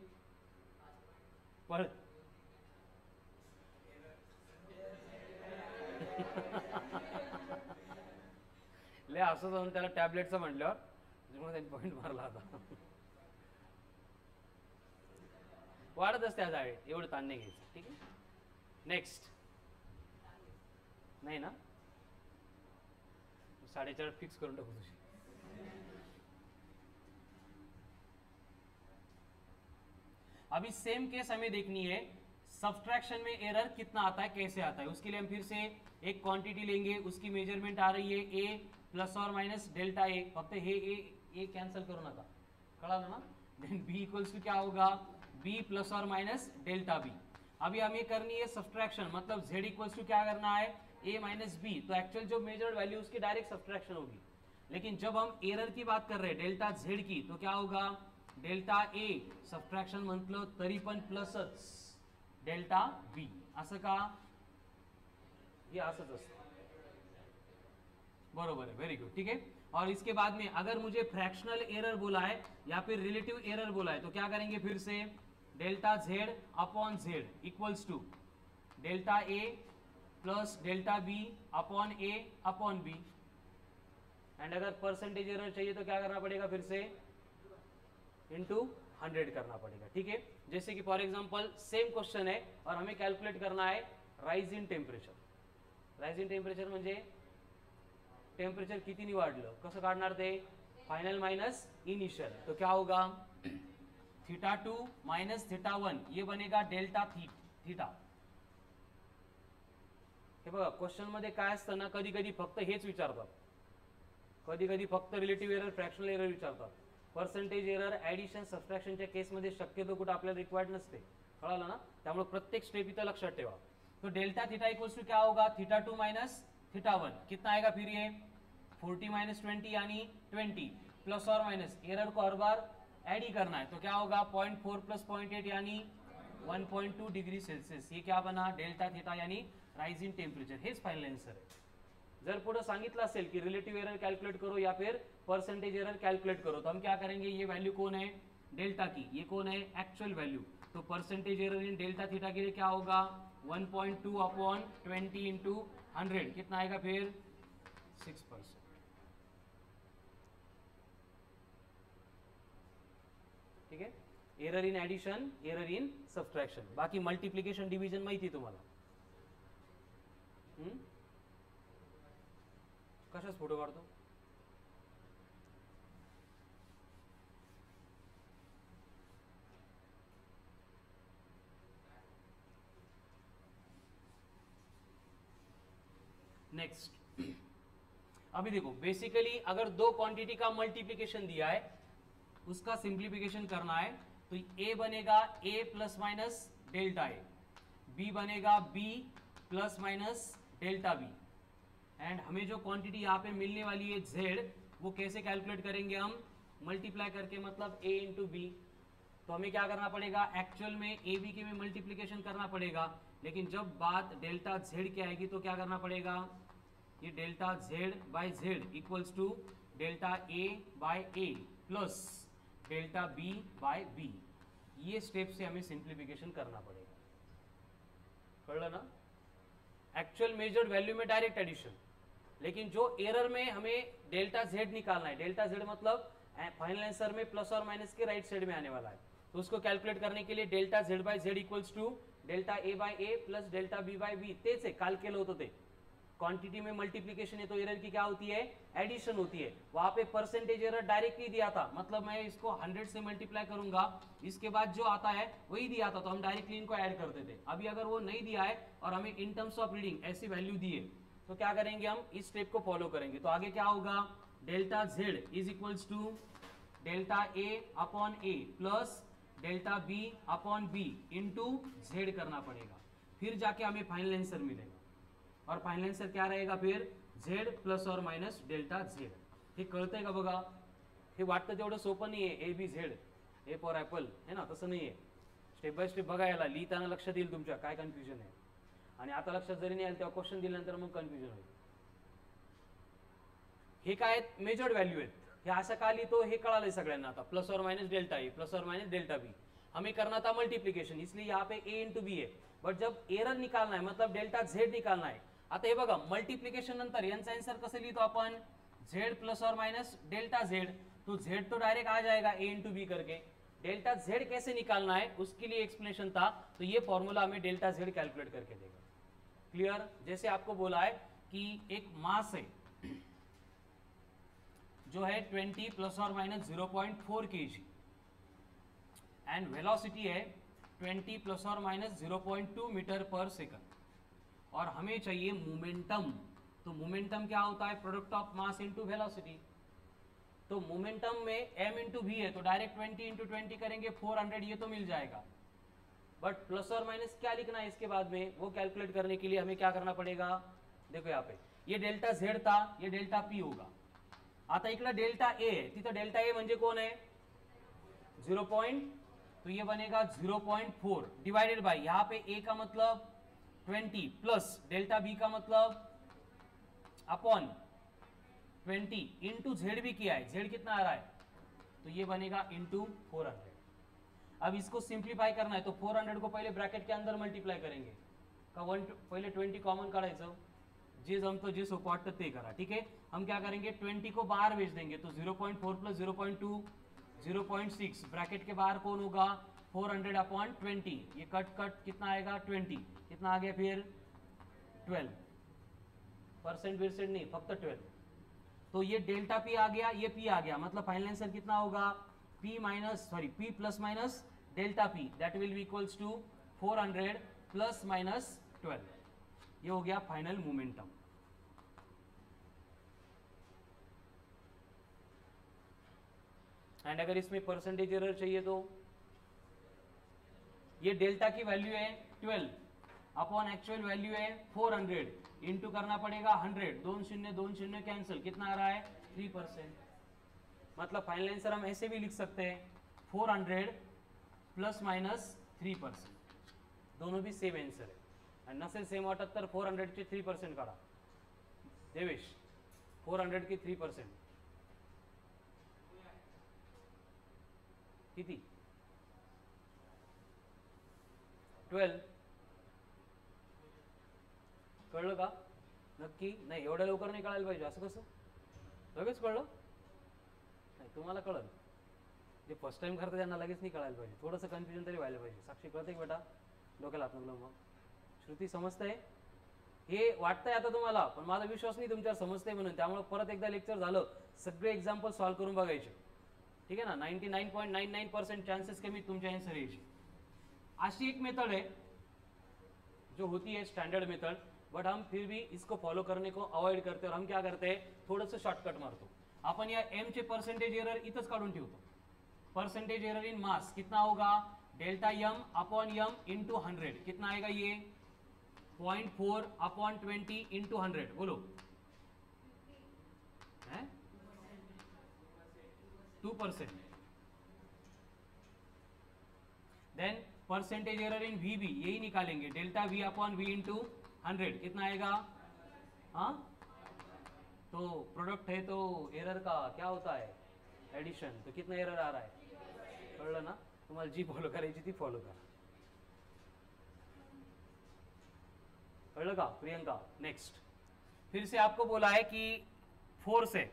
Speaker 1: पळ ले असं जाऊन त्याला टॅबलेटचं म्हटल्यावर त्याच्यामुळे त्यांनी पॉईंट मारला होता। वाढत असते आज हाईट, एवढं ताण नाही घ्यायचं, ठीक आहे। नेक्स्ट, नहीं ना, 4.5 फिक्स करून टाकू तुझी। अभी सेम केस हमें देखनी है, सब्सट्रैक्शन में एरर कितना आता है, कैसे आता है, उसके लिए हम फिर से एक क्वांटिटी लेंगे, उसकी मेजरमेंट आ रही है ए प्लस और माइनस डेल्टा ए, फक्त हे ए कैंसिल करू नका, कळालं ना। देन बी इक्वल्स टू क्या होगा, बी प्लस और माइनस डेल्टा बी। अभी हमें करनी है सब्सट्रैक्शन, मतलब z इक्वल्स टू क्या करना है, a माइनस बी, तो एक्चुअल जो मेजर्ड वैल्यू उसकी डायरेक्ट सब्सट्रैक्शन होगी, लेकिन जब हम एरर की बात कर रहे हैं डेल्टा z की, तो क्या होगा, डेल्टा a सब्सट्रैक्शन म्हटलं तरी पण प्लसच डेल्टा b, असं का, ये असंच असतं, बरोबर है, वेरी गुड, ठीक है। और इसके बाद में अगर मुझे फ्रैक्शनल एरर बोला है या फिर रिलेटिव एरर बोला है, तो क्या करेंगे, फिर से delta z upon z equals to delta a plus delta b upon a upon b, and अगर परसेंटेज एरर चाहिए तो क्या करना पड़ेगा, फिर से इंटू 100 करना पड़ेगा, ठीक है। जैसे कि फॉर एग्जांपल सेम क्वेश्चन है और हमें कैलकुलेट करना है rise in temperature. Rise in temperature म्हणजे टेम्परेचर किती वाढलं, कसं काढणार ते, फाइनल माइनस इनिशियल, तो क्या होगा θ2 माइनस θ1, ये बनेगा डेल्टा थीटा. हे बघा क्वेश्चन मध्ये काय असतं ना, कधी कधी फक्त हेच विचारतात, कधी कधी फक्त रिलेटिव्ह एरर, फ्रॅक्शनल एरर विचारतात. पर्सेंटेज एरर ऍडिशन सबट्रॅक्शनच्या केसमध्ये शक्यतो कुठं आपल्याला रिक्वायर्ड नसते, कळालं ना. त्यामुळे प्रत्येक स्टेप इथं लक्षात ठेवा. तो डेल्टा थीटा इक्वल्स टू क्या होगा, θ2 माइनस θ1, कितना आएगा फिर ये 40 माइनस 20 यानी 20, प्लस और माइनस एरर को हर बार ऐड ही करना है, तो क्या होगा 0.4 प्लस 0.8 यानी 1.2 डिग्री सेल्सियस. ये क्या बना, डेल्टा थीटा यानी rise in temperature. H final answer आहे. जर पुढे सांगितलं असेल की रिलेटिव एरर कैलकुलेट करो या फिर परसेंटेज एरर कैलकुलेट करो, तो हम क्या करेंगे, ये वैल्यू कौन है डेल्टा की, ये कौन है एक्चुअल वैल्यू. तो परसेंटेज एरर इन डेल्टा थीटा के लिए क्या होगा 1.2 अपॉन 20 इंटू 100, कितना आएगा फिर 6%. ठीक है. Error in addition, error in subtraction. बाकी मल्टिप्लिकेशन डिव्हिजन माहिती तुम्हाला. कशाच फोटो काढतो, नेक्स्ट. अभी देखो बेसिकली अगर दो क्वांटिटी का मल्टीप्लिकेशन दिया है, उसका सिंप्लीफिकेशन करना है, तो ए बनेगा A plus minus delta A, B बनेगा B plus minus delta B, and हमें जो क्वांटिटी यहाँ पे मिलने वाली है z, वो कैसे कैलकुलेट करेंगे हम, मल्टीप्लाई करके, मतलब a इंटू बी. तो हमें क्या करना पड़ेगा, एक्चुअल में ए बी के में मल्टीप्लिकेशन करना पड़ेगा, लेकिन जब बात डेल्टा z की आएगी तो क्या करना पड़ेगा, ये delta z by z equals to delta a by a plus delta b by b. ये स्टेप से हमें सिंप्लीफिकेशन करना पड़ेगा, कळलं ना. एक्चुअल मेजर्ड वैल्यू में डायरेक्ट एडिशन, लेकिन जो एरर में हमें डेल्टा z निकालना है, डेल्टा z मतलब फाइनल आंसर में प्लस और माइनस के राइट साइड में आने वाला है, तो उसको कैलकुलेट करने के लिए delta z by z equals to delta a by a plus delta b by b. तेच आहे, काल केलं होतं ते. क्वांटिटी में मल्टीप्लिकेशन है तो एरर की क्या होती है, एडिशन होती है. वहां पे परसेंटेज एरर डायरेक्टली दिया था, मतलब मैं इसको 100 से मल्टीप्लाई करूंगा, इसके बाद जो आता है वही दिया था, तो हम डायरेक्टली इनको ऐड करते थे. अभी अगर वो नहीं दिया है और हमें इन टर्म्स ऑफ रीडिंग ऐसी वैल्यू दी है, तो क्या करेंगे, हम इस स्टेप को फॉलो करेंगे. तो आगे क्या होगा, delta z is equals to delta a upon a plus delta b upon b into z करना पड़ेगा, फिर जाके हमें फाइनल आंसर मिलेगा. और फाइनल आंसर क्या रहेगा फिर, z प्लस और माइनस डेल्टा z. हे कळतंय का बघा. हे वाटतं तेवढं सोपं नाही आहे, A B Z, A for apple है ना, तसं नाही आहे. स्टेप बाय स्टेप बघायला, लिहिताना लक्षात येईल तुमच्या काय कन्फ्युजन आहे, आणि आता लक्षात जरी नाही आलं तेव्हा क्वेश्चन दिल्यानंतर मग कन्फ्युजन होईल. हे काय मेजर्ड व्हॅल्यू आहेत, हे असं का लिहितो हे कळालंय सगळ्यांना आता. प्लस और माइनस डेल्टा ए प्लस और माइनस डेल्टा बी, हमें करना था मल्टीप्लिकेशन, इसलिए यहाँ पे ए इंटू बी है. बट जब एरर निकालना है, मतलब डेल्टा झेड निकालना है, आता हे बघा मल्टीप्लिकेशन नंतर यांचा आंसर कसं लिहितो आपण, z प्लस और माइनस डेल्टा z, तो z तो डायरेक्ट आ जाएगा a इंटू बी करके. डेल्टा z कैसे निकालना है उसके लिए एक्सप्लेनेशन था, तो ये फॉर्मूला हमें डेल्टा z कैलकुलेट करके देगा. क्लियर. जैसे आपको बोला है कि एक मास है जो है 20 प्लस और माइनस 0.4 kg, एंड वेलोसिटी है 20 प्लस और माइनस 0.2 मीटर पर सेकंड, और हमें चाहिए मोमेंटम. तो मोमेंटम क्या होता है, product of mass into velocity. तो मोमेंटम में m इंटू वी है, तो डायरेक्ट 20 इंटू 20 करेंगे 400, ये तो मिल जाएगा. बट प्लस और माइनस क्या लिखना है इसके बाद में, वो कैलकुलेट करने के लिए हमें क्या करना पड़ेगा. देखो यहाँ पे ये डेल्टा z था, ये डेल्टा p होगा. आता इकडे डेल्टा a है, तिथं डेल्टा a म्हणजे कोण आहे 0. तो ये बनेगा 0.4 डिवाइडेड बाय, यहाँ पे a का मतलब 20 प्लस डेल्टा बी का मतलब अपॉन 20 इंटू जेड भी किया है, जेड कितना आ रहा है, तो ये बनेगा इंटू 400. अब इसको सिंप्लीफाई करना है, तो 400 को पहले ब्रैकेट के अंदर मल्टीप्लाई करेंगे का पहले 20 कॉमन काढायचं, जे जमतं जे सोपं वाटतं ते करा. ठीक है. हम क्या करेंगे 20 को बाहर भेज देंगे, तो 0.4 प्लस 0.2 0.6, ब्रैकेट के बाहर कौन होगा 400 अपॉन 20, ये कट कट कितना आएगा 20, कितना आ गया फिर 12%, नहीं फक्त 12. तो ये डेल्टा पी आ गया, ये पी आ गया, मतलब फाइनल आंसर कितना होगा P plus minus delta P, that will be equals to 400 plus minus 12। ये हो गया फाइनल मोमेंटम। एंड अगर इसमें परसेंटेज एरर चाहिए तो ये डेल्टा की वैल्यू है 12 अपॉन एक्चुअल वैल्यू है 400, इंटू करना पड़ेगा 100, 2 शून्य कैंसिल, कितना आ रहा है 3%। मतलब फाइनल आंसर हम ऐसे भी लिख सकते हैं 400 प्लस माइनस 3%, दोनों भी सेम आंसर है। आणि नसेल सेम वाटत तर 400 चे 3% काढा देवेश, 400 की 3% किती 12, कळलं का? नक्की नाही, एवढ्या लवकर नाही कळायला पाहिजे, असं कसं लगेच कळलं नाही? तुम्हाला कळलं, जे फर्स्ट टाइम करता त्यांना लगेच नाही कळायला पाहिजे, थोडंसं कन्फ्युजन तरी व्हायला पाहिजे। साक्षी कळते बेटा, डोक्याला हात नको मग। श्रुती समजतंय? हे वाटतंय आता तुम्हाला, पण माझा विश्वास नाही तुमच्यावर समजतंय म्हणून, त्यामुळे परत एकदा लेक्चर झालं सगळे एक्झाम्पल सॉल्व्ह करून बघायचे, ठीक है ना? 99.99% चांसेस कमी तुमच्या आंसर यायचे। अशी एक मेथड है जो होती है स्टैंडर्ड मेथड, बट हम फिर भी इसको फॉलो करने को अवॉइड करते हैं और हम क्या करते हैं, थोडंसं शॉर्टकट मारतो आपण। या एम चे परसेंटेज एरर इथंच काढून ठेवतो। परसेंटेज एरर इन मास कितना होगा, डेल्टा यम अपॉन यम इंटू 100, कितना आएगा ये 0.4 अपॉन 20 इंटू 100, बोलो 2%। Then percentage error in V भी यही निकालेंगे, delta V upon V into 100, कितना आएगा? हाँ, तो प्रोडक्ट है तो एरर का क्या होता है एडिशन, तो कितना एरर आ रहा है, कळलं ना? तुम्हाला जी फॉलो करायची ती फॉलो करा, कळलं का प्रियंका? नेक्स्ट, फिर से आपको बोला है कि फोर्स है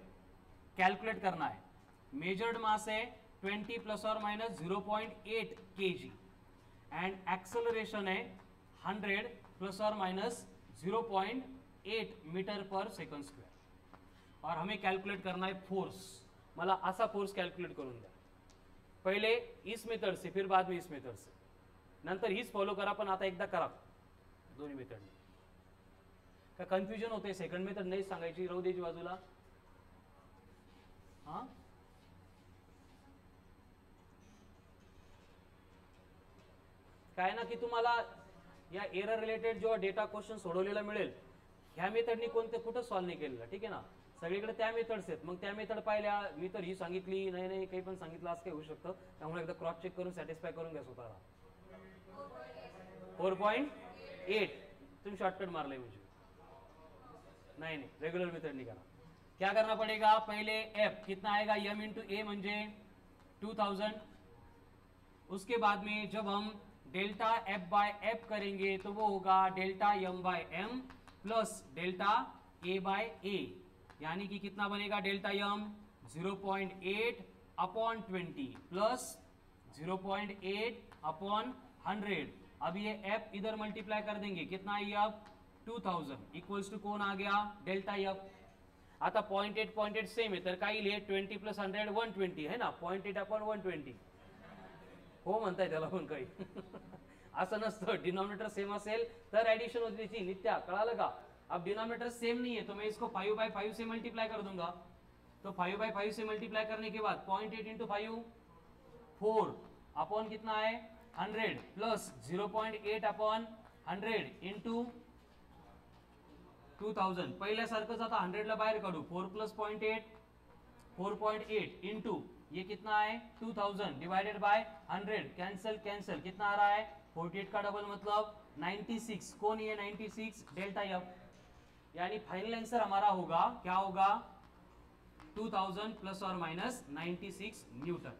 Speaker 1: कैलकुलेट करना है, मेजर्ड मास है 20 प्लस और माइनस 0.8 kg एंड एक्सेलरेशन है 100 प्लस और माइनस 0.8 मीटर पर सेकंड स्क्वेअर, और हमें कैलकुलेट करना है फोर्स। मला असा फोर्स कैलकुलेट करून द्या, पहिले इस मेथड से फिर बाद में इस मेथड से, नंतर हीच फॉलो करा, पण आता एकदा करा दोन्ही मेथड। का कन्फ्युजन होते, सेकंड मेथड नाही सांगायची, राहू द्यायची बाजूला। हाँ काय ना की तुम्हाला या एरर रिलेटेड जेव्हा डेटा क्वेश्चन सोडवलेला मिळेल, ह्या मेथडनी कोणते कुठं सॉल्व्ह नाही केलेलं, ठीक आहे ना? सगळीकडे त्या मेथड्स आहेत, मग त्या मेथड पाहिल्या, मी तर ही सांगितली नाही काही पण सांगितलं असं काही होऊ शकतं, त्यामुळे एकदा क्रॉस चेक करून सॅटिस्फाय करून घ्या स्वतःला। 4.8 तुम्ही शॉर्टकट मारले म्हणजे नहीं, रेगुलर मेथड नहीं करा। क्या करना पड़ेगा, पहले एफ कितना आएगा, यम इंटू ए मंजे 2000, उसके बाद में जब हम डेल्टा एफ बाय एफ करेंगे तो वो होगा delta Yama bye M plus delta A bye ए, यानी कि कितना बनेगा, डेल्टा यम 0.8 अपॉन 20 प्लस 0.8 अपॉन 100। अब ये एफ इधर मल्टीप्लाई कर देंगे, कितना आई अब 2000 इक्वल्स टू कौन आ गया, डेल्टा एफ। आता 0.8 सेम आहे तर काही लिहे 20 प्लस 100 120 है ना, 0.8 अपॉन 120 हो म्हणताय त्याला पण काही असं नसतं, डिनोमिनेटर सेम असेल तर ऍडिशन होती त्याची, नित्या कळालं का? अब डिनोमिनेटर सेम नहीं है तो मैं इसको 5/5 से मल्टीप्लाई कर दूंगा, तो 5/5 से मल्टीप्लाई करने के बाद 0.8 इंटू 5 4 अपॉन कितना है 100 प्लस 0.8 अपॉन 100 इंटू 2000। पहिल्यासारखंच आता 100 ला बाहेर काढू, 4 प्लस 0.8 4.8 इंटू ये कितना है 2000 डिवाइडेड बाय 100, कैंसिल कैंसिल, कितना आ रहा है 48 का डबल मतलब 96, कौन ये 96, डेल्टा एफ। यानी फाइनल आंसर हमारा होगा, क्या होगा 2000 प्लस और माइनस 96 न्यूटन।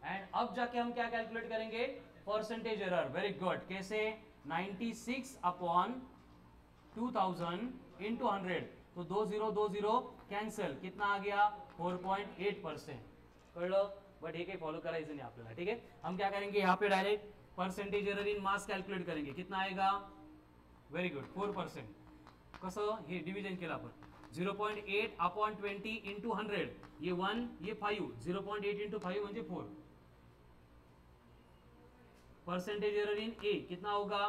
Speaker 1: एंड अब जाके हम क्या कैलकुलेट करेंगे, परसेंटेज एरर। वेरी गुड, कैसे 96 अपॉन 2000 इंटू 100, तो 20 कैंसिल, कितना आ गया 4.8%, कळलं? बट हे काही फॉलो करायचं नाही आपल्याला, ठीक है? हम क्या करेंगे, यहाँ पे डायरेक्ट परसेंटेज एरर इन मास कैलकुलेट करेंगे, कितना आएगा, वेरी गुड 4%। कसं हे डिव्हिजन केलं आपण 0.8 अपॉन 20 इंटू 100 ये 1 ये 5 0.8 इंटू 5 म्हणजे 4 परसेंटेज एरर इन ए कितना होगा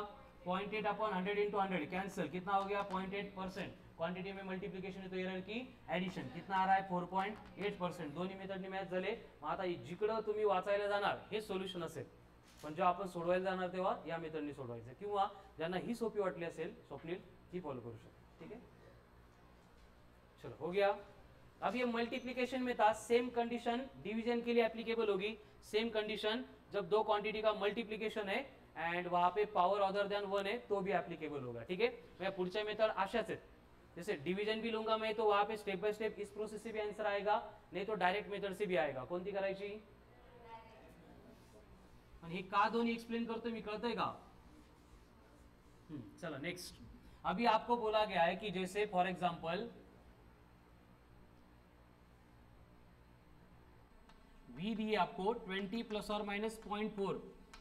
Speaker 1: 0.8 अपॉन 100 इंटू 100 कैंसिल कितना हो गया 0.8%। क्वांटिटी में मल्टीप्लिकेशन है तो एरर की ऍडिशन कितना आ रहा है 4.8%। दोन्ही मेथडनी मॅच झाले। मग आता जिकडं तुम्ही वाचायला जाणार हे सोल्युशन असेल पण जेव्हा आपण सोडवायला जाणार तेव्हा या मेथडनी सोडवायचं किंवा ज्यांना ही सोपी वाटली असेल स्वप्नील ती फॉलो करू शकता। ठीक है चलो हो गया। अब ये मल्टीप्लिकेशन में था सेम कंडीशन डिवीजन के लिए एप्लीकेबल होगी। सेम कंडीशन जब दो क्वांटिटी का मल्टीप्लिकेशन है एंड वहां पे पावर अदर देन 1 है तो भी एप्लीकेबल होगा। ठीक है मैं पुढच्या मेथड अशाच आहेत जैसे डिवीजन भी लूंगा मैं तो वहां पे स्टेप बाय स्टेप इस प्रोसेस से भी आंसर आएगा नहीं तो डायरेक्ट मेथड से भी आएगा। कोणती करायची पण हे का दोन्ही एक्सप्लेन करतो मी कळतंय का। चलो नेक्स्ट। अभी आपको बोला गया है कि जैसे फॉर एग्जांपल V दिए आपको 20 प्लस और माइनस 0.4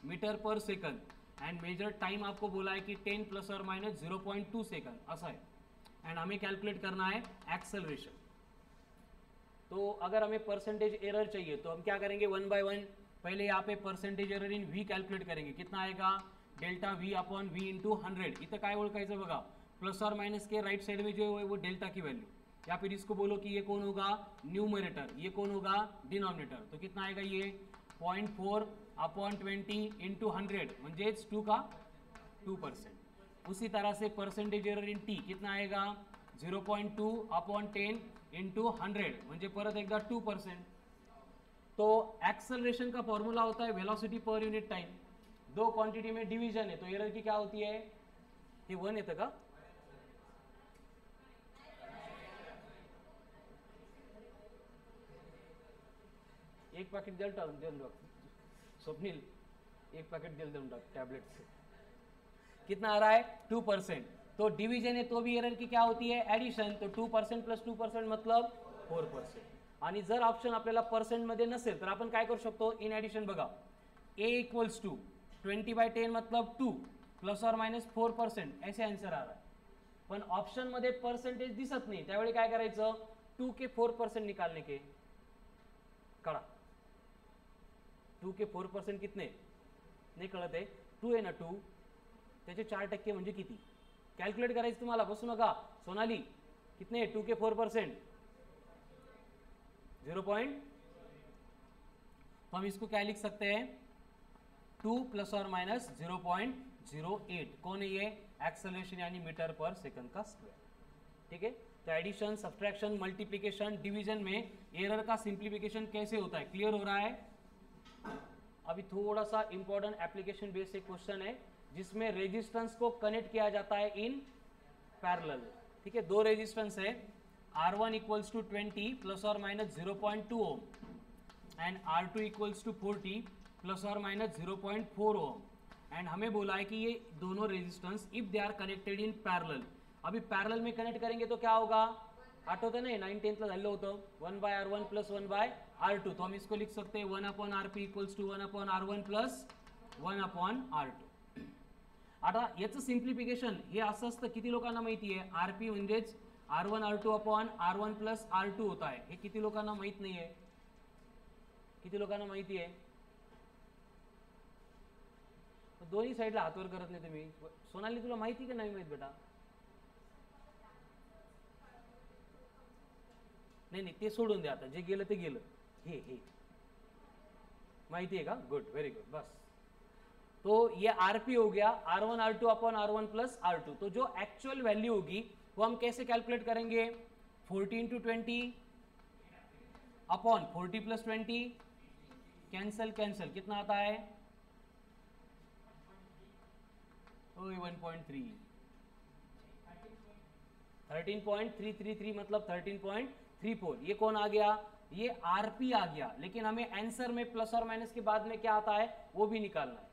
Speaker 1: मीटर पर सेकंड एंड मेजर टाइम आपको बोला है कि 10 प्लस और माइनस 0.2 सेकंड ऐसा है एंड हमें कैलकुलेट करना है एक्सेलरेशन। तो अगर हमें परसेंटेज एरर चाहिए तो हम क्या करेंगे 1 बाय 1 पहले यहाँ पे परसेंटेज एरर इन V कैलकुलेट करेंगे कितना आएगा delta V upon V into 100। इथं काय ओळखायचं बघा प्लस और माइनस के राइट साइड में जो है वो डेल्टा की वैल्यू या फिर इसको बोलो कि ये कौन होगा न्यूमरेटर ये कौन होगा डिनोमिनेटर। तो कितना आएगा ये 0.4 अपॉन 20 इंटू 100 म्हणजेच 2 का 2%। उसी तरह से परसेंटेज एरर इन टी कितना आएगा 0.2 अपॉन 10 इंटू 100 म्हणजे परत एकदा 2%। तो एक्सेलरेशन का फॉर्मूला होता है वेलोसिटी पर यूनिट टाइम। दो क्वांटिटी में डिवीजन है तो एरर की क्या होती है ये 1 येतं का एक पैकेट जल देऊन स्वप्नील एक पैकेट जल देऊन टैबलेट से कितना आ रहा है 2%। तो डिवीजन है तो भी एरर की क्या होती है एडिशन। तो 2% प्लस 2% मतलब 4%। आणि जर ऑप्शन आपल्याला पर्सेंट मध्ये नसेल तर आपण काय करू शकतो इन एडिशन बघा a इक्वल्स टू 20/10 मतलब 2 प्लस और माइनस 4% ऐसे आंसर आ रहा है। पण ऑप्शन मध्ये परसेंटेज दिसत नाही त्यावेळी काय करायचं 2 के 4% निकालने के कळा 2 के 4% कितने नाही कळत आहे 2 आहे ना 2 त्याचे 4% म्हणजे किती कॅल्क्युलेट करायचं तुम्हाला बसू नका सोनाली कितने 2 के 4% 0. तो हम इसको क्या लिख सकते हैं 2 प्लस और माइनस 0.08 कौन है ये एक्सेलरेशन यानी मीटर पर सेकंड का स्क्वायर। ठीक है तो एडिशन सब्ट्रैक्शन मल्टीप्लिकेशन डिवीजन में एरर का सिंप्लीफिकेशन कैसे होता है क्लियर हो रहा है। अभी थोड़ा सा इंपॉर्टेंट एप्लीकेशन बेस्ड एक क्वेश्चन है जिसमें रेजिस्टेंस को कनेक्ट किया जाता है इन पैरेलल। ठीक है दो रेजिस्टेंस है R1 इक्वल्स टू 20 प्लस और minus 0.2 ohm and R2 equals to 40 plus और माइनस 0.4 ओम एंड हमें बोला है कि ये दोनों resistance if they are connected in parallel. अभी पैरेलल में कनेक्ट करेंगे तो क्या होगा आठवतं नाही 9-10 ला झालं होतं 1/R1 प्लस 1/R2। तो हम इसको लिख सकते हैं 1/RP equals to 1/R1 plus 1/R2। आता याचं सिंप्लिफिकेशन हे असं असतं किती लोकांना माहिती आहे RP म्हणजेच R1 R2 upon R1 plus R2 होता है। हे किती लोकांना माहित नाही आहे किती लोकांना माहिती आहे दोन्ही साईडला हातवर करत नाही तुम्ही सोनाली तुला माहिती का नाही माहित बेटा नहीं नहीं ते सोडून दे आता जे गेलं ते गेलं हे माहिती है का गुड वेरी गुड बस। तो ये RP हो गया R1 R2 upon R1 plus R2। तो जो एक्चुअल वैल्यू होगी वो हम कैसे कैलकुलेट करेंगे 40 into 20 upon 40 plus 20 cancel cancel कितना आता है 1.3 13.333 मतलब 13.34 ये कौन आ गया ये RP आ गया। लेकिन हमें आंसर में प्लस और माइनस के बाद में क्या आता है वो भी निकालना है।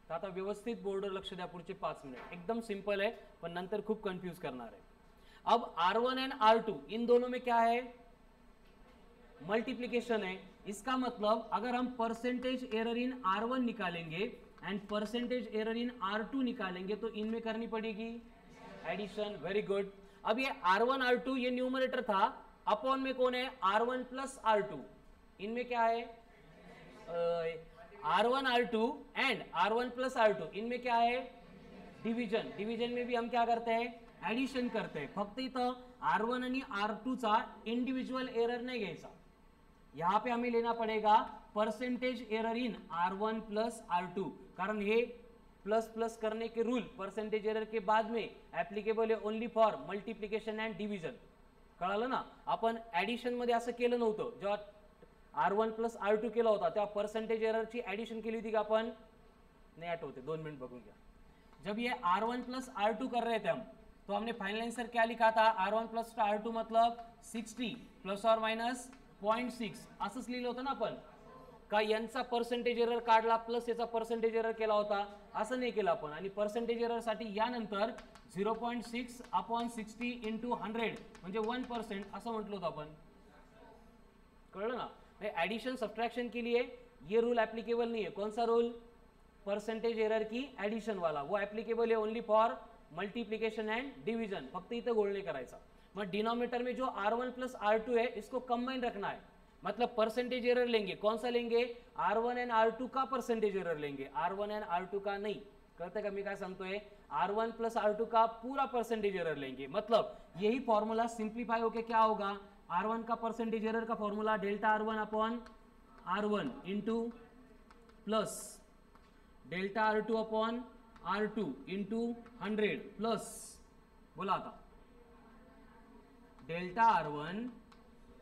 Speaker 1: तो आता व्यवस्थित बोर्डवर लक्ष द्या पुढचे 5 मिनिट एकदम सिंपल है पण नंतर खूप कंफ्यूज करणार है। अब R1 एंड R2 इन दोनों में क्या है मल्टीप्लिकेशन है। इसका मतलब अगर हम परसेंटेज एरर इन R1 निकालेंगे and percentage error in R2 निकालेंगे तो इनमें करनी पड़ेगी एडिशन, वेरी गुड। अब ये R1 R2 ये न्यूमरेटर था, अपॉन में कौन है R1 प्लस R2, इनमें क्या है R1 R2 and R1 plus R2, इनमें क्या है डिव्हिजन। डिव्हिजन में भी हम क्या करते हैं ऍडिशन करते हैं, फक्त इथं R1 आणि R2 चा इंडिव्हिज्युअल एरर नाही घ्यायचा, यहाँ पे हमें लेना पड़ेगा परसेंटेज एरर इन R1 प्लस R2, कारण हे प्लस प्लस करने के रूल परसेंटेज एरर के बाद में ऍप्लिकेबल आहे only for multiplication and division. कळालं ना, आपण ऍडिशन मध्ये असं केलं नव्हतं, जेव्हा R1 प्लस R2 केला होता तेव्हा परसेंटेज एररची ऍडिशन केली होती का आपण, नहीं आठवते, 2 मिनट बघून घ्या। जब ये R1 प्लस R2 कर रहे थे हम, तो हमने फाइनल आंसर क्या लिखा था, R1 प्लस R2 मतलब 60 प्लस और माइनस 0.6 असंच लिहिलं होतं ना आपण, का यांचा पर्सेंटेज एरर काढला प्लस याचा पर्सेंटेज एरर केला होता, असं नाही केलं आपण। आणि पर्सेंटेज एरर साठी यानंतर 0.6 अपॉन 60 इंटू 100 म्हणजे 1% असं म्हटलं होतं आपण, कळलं ना। एडिशन सब्ट्रैक्शन के लिए ये रूल एप्लीकेबल नहीं है, कौन सा रूल, परसेंटेज एरर की एडिशन वाला, वो एप्लीकेबल है only for multiplication and division, फक्त इथं गोळ नाही करायचा। मग डिनोमिनेटर में जो R1 प्लस R2 है इसको कंबाइन रखना है, मतलब परसेंटेज एरर लेंगे, कौन सा लेंगे R1 एंड R2 का परसेंटेज एरर लेंगे, R1 एंड R2 का नहीं। कळतंय का मी काय सांगतोय, R1 प्लस R2 का पूरा परसेंटेज एरर लेंगे, मतलब यही फॉर्मूला सिंप्लीफाई होके क्या होगा, R1 का परसेंटेज एरर का formula delta R1 upon R1 into plus delta R2 upon R2 into 100 plus, बोला आता delta R1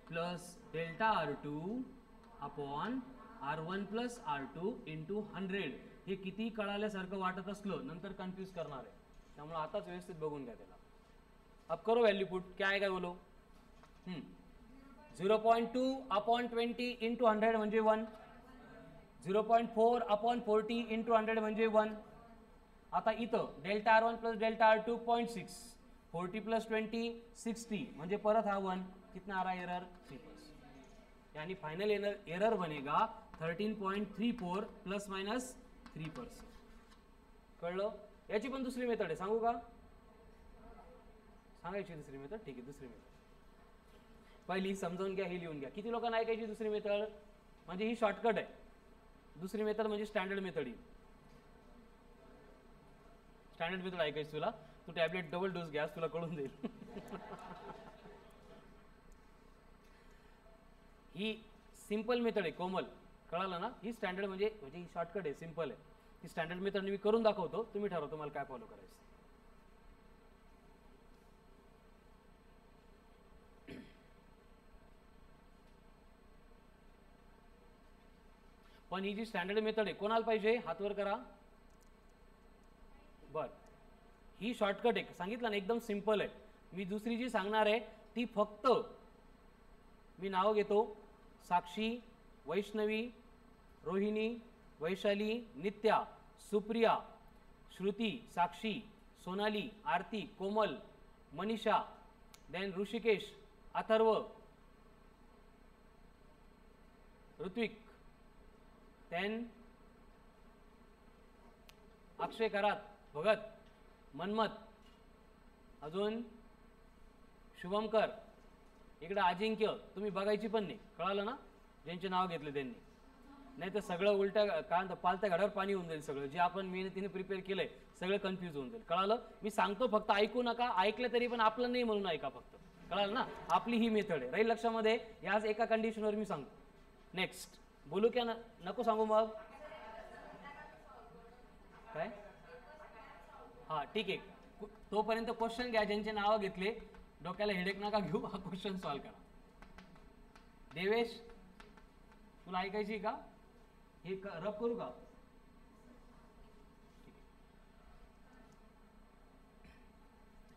Speaker 1: plus delta R2 upon R1 plus R2 into 100। हे किती कळाल्यासारखं वाटत असलं नंतर कन्फ्यूज करणार आहे, त्यामुळे आताच व्यवस्थित बघून घ्या त्याला। अब करो वैल्यू पुट, क्या आएगा बोलो, 0.2 अपॉन 20 इंटू 100 म्हणजे 1, 0.4 अपॉन 40 इंटू 100 म्हणजे 1। आता इथं delta R1 plus delta R2 0.6, 40 plus 20 60 म्हणजे परत हा 1, कितना आ रहा है एरर 3%, यानी फाइनल एरर बनेगा 13.34 प्लस माइनस 3%। कळलं, याची पण दुसरी मेथड आहे, सांगू का, सांगायची दुसरी मेथड, ठीक आहे दुसरी मेथड पहिली समजावून घ्या, ही लिहून घ्या। किती लोकांना ऐकायची दुसरी मेथड, म्हणजे ही शॉर्टकट आहे, दुसरी मेथड म्हणजे स्टँडर्ड मेथड, ही स्टँडर्ड मेथड ऐकायची तुला, तू टॅबलेट डबल डोस घ्यास तुला कळून जाईल। ही सिंपल मेथड आहे कोमल, कळालं ना, ही स्टँडर्ड म्हणजे ही शॉर्टकट आहे, सिंपल आहे, ही स्टँडर्ड मेथड मी करून दाखवतो, तुम्ही ठरवा तुम्हाला काय फॉलो करायचं। पण ही जी स्टँडर्ड मेथड आहे कोणाला पाहिजे, हात वर करा, बर ही शॉर्टकट आहे, सांगितलं ना एकदम सिंपल आहे। मी दुसरी जी सांगणार आहे ती फक्त मी नाव घेतो, साक्षी, वैष्णवी, रोहिणी, वैशाली, नित्या, सुप्रिया, श्रुति, साक्षी, सोनाली, आरती, कोमल, मनीषा, देन ऋषिकेश, अथर्व, ऋत्विक, देन अक्षय करात, भगत, मनमत, अजून शुभमकर, इकडे अजिंक्य, तुम्ही बघायची पण नाही, कळालं ना, ज्यांचे नाव घेतले त्यांनी, नाही तर सगळं उलट्या काय म्हणतात पालत्या घडावर पाणी होऊन जाईल, सगळं जे आपण मेहनतीने प्रिपेअर केलंय सगळं कन्फ्यूज होऊन जाईल, कळालं। मी सांगतो फक्त ऐकू नका, ऐकलं तरी पण आपलं नाही म्हणून ऐका फक्त, कळालं ना, आपली ही मेथड आहे, राहील लक्षामध्ये, याच एका कंडिशनवर मी सांगतो। नेक्स्ट बोलू क्या नको सांगू मग, काय, हा ठीक आहे, तोपर्यंत क्वेश्चन घ्या, ज्यांचे नाव घेतले डोक्याला हेडेक नका घेऊ, हा क्वेश्चन सॉल्व करा। देवेश तुला ऐकायची का, हे रब करू का,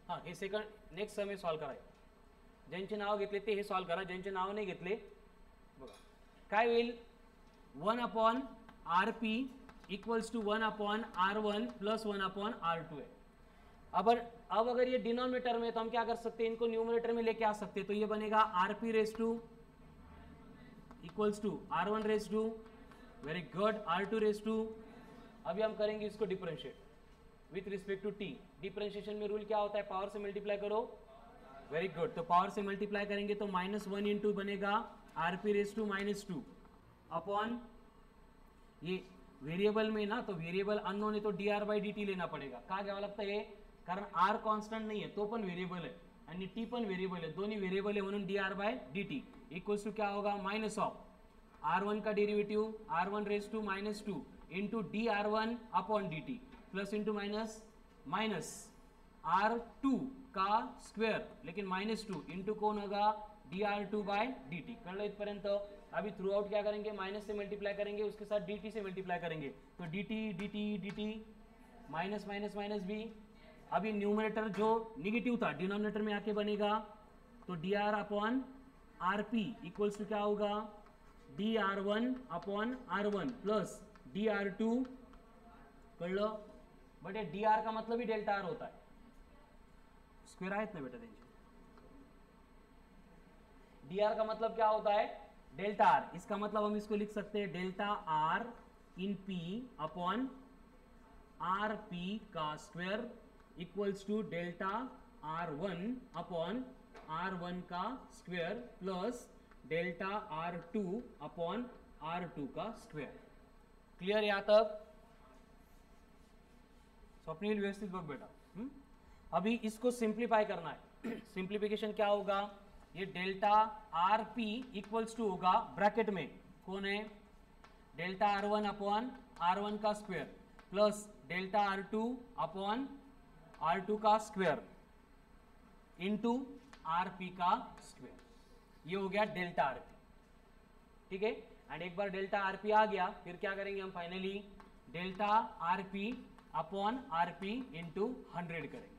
Speaker 1: हा हे सेकंड नेक्स्ट समय सॉल्व करा, ज्यांचे नाव घेतले ते हे सॉल्व करा, ज्यांचे नाव नाही घेतले बघा काय होईल, 1 upon RP equals to 1 upon R1 plus 1 upon R2 है। अब अगर ये डिनोमिनेटर में, तो हम क्या कर सकते हैं, इनको न्यूमरेटर में लेके आ सकते हैं, तो ये बनेगा RP raise to equals to R1 raise to, very good, R2 raise to, अभी हम करेंगे इसको differentiate, with respect to T. Differentiation में रूल क्या होता है, पावर से मल्टीप्लाई करो, वेरी गुड। तो पावर से मल्टीप्लाई करेंगे तो -1 इंटू बनेगा आरपी रेज टू -2 अपॉन ये वेरिएबल में ना, तो वेरिएबल अननोन है तो dr बाय dt लेना पडेगा। का घ्यावं लागतं हे, कारण r कॉन्स्टंट नाही आहे, तो पण वेरिएबल आहे आणि t पण वेरिएबल आहे, दोन्ही वेरिएबल आहे म्हणून dr by dt equals to क्या होगा, माइनस ऑफ r1 का derivative r1 raise to -2 into dr1 upon dt plus into minus minus r2 का स्क्वायर, लेकिन -2 इंटू कौन होगा dr2 बाय dt। कळलं इथपर्यंत। अभी थ्रू आउट क्या करेंगे, माइनस से मल्टीप्लाई करेंगे, उसके साथ dt से मल्टीप्लाई करेंगे, तो dt dt dt minus minus minus भी। अभी न्यूमरेटर जो निगेटिव था डिनोमिनेटर में आके बनेगा, तो dr upon rp equals to क्या होगा, dr1 upon r1 plus dr2। कळलं, बट ये dr का मतलब ही डेल्टा r होता है, स्क्वायर आहेत ना बेटा त्यांचे। dr का मतलब क्या होता है, डेल्टा आर। इसका मतलब हम इसको लिख सकते हैं delta R in P upon R P का square equals to delta R1 upon R1 का square plus delta R2 upon R2 का स्क्वायर। क्लियर यहाँ तक? स्वप्निल व्यवस्थित बघ बेटा। अभी इसको सिंप्लीफाई करना है। सिंप्लीफिकेशन क्या होगा, ये delta R P equals to होगा ब्रैकेट में कौन है, डेल्टा R1 अपॉन R1 का square plus delta R2 upon R2 का स्क्वायर इंटू RP का स्क्वायर। ये हो गया डेल्टा RP, ठीक है। एंड एक बार डेल्टा RP आ गया, फिर क्या करेंगे हम finally, delta RP upon RP into 100 करेंगे।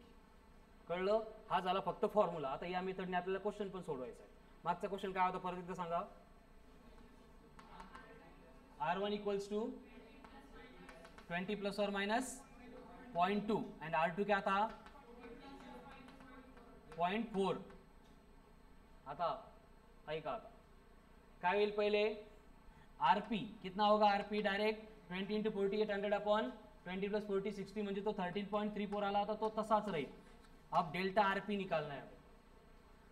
Speaker 1: कळलं, हा झाला फक्त फॉर्म्युला। आता या मेथडने आपल्याला क्वेश्चन पण सोडवायचा आहे। मागचा क्वेश्चन काय होता परत एकदा सांगा, R1 इक्वल्स टू 20 प्लस और माइनस 0.2 एंड R2 क्या था 0.4। आता ऐका, आता काय होईल, पहिले RP कितना होगा, RP direct 20 into 48 100 upon 20 plus 40 60 म्हणजे तो 13.34 आला होता, तो तसाच राहील। अब डेल्टा आरपी निकालना है।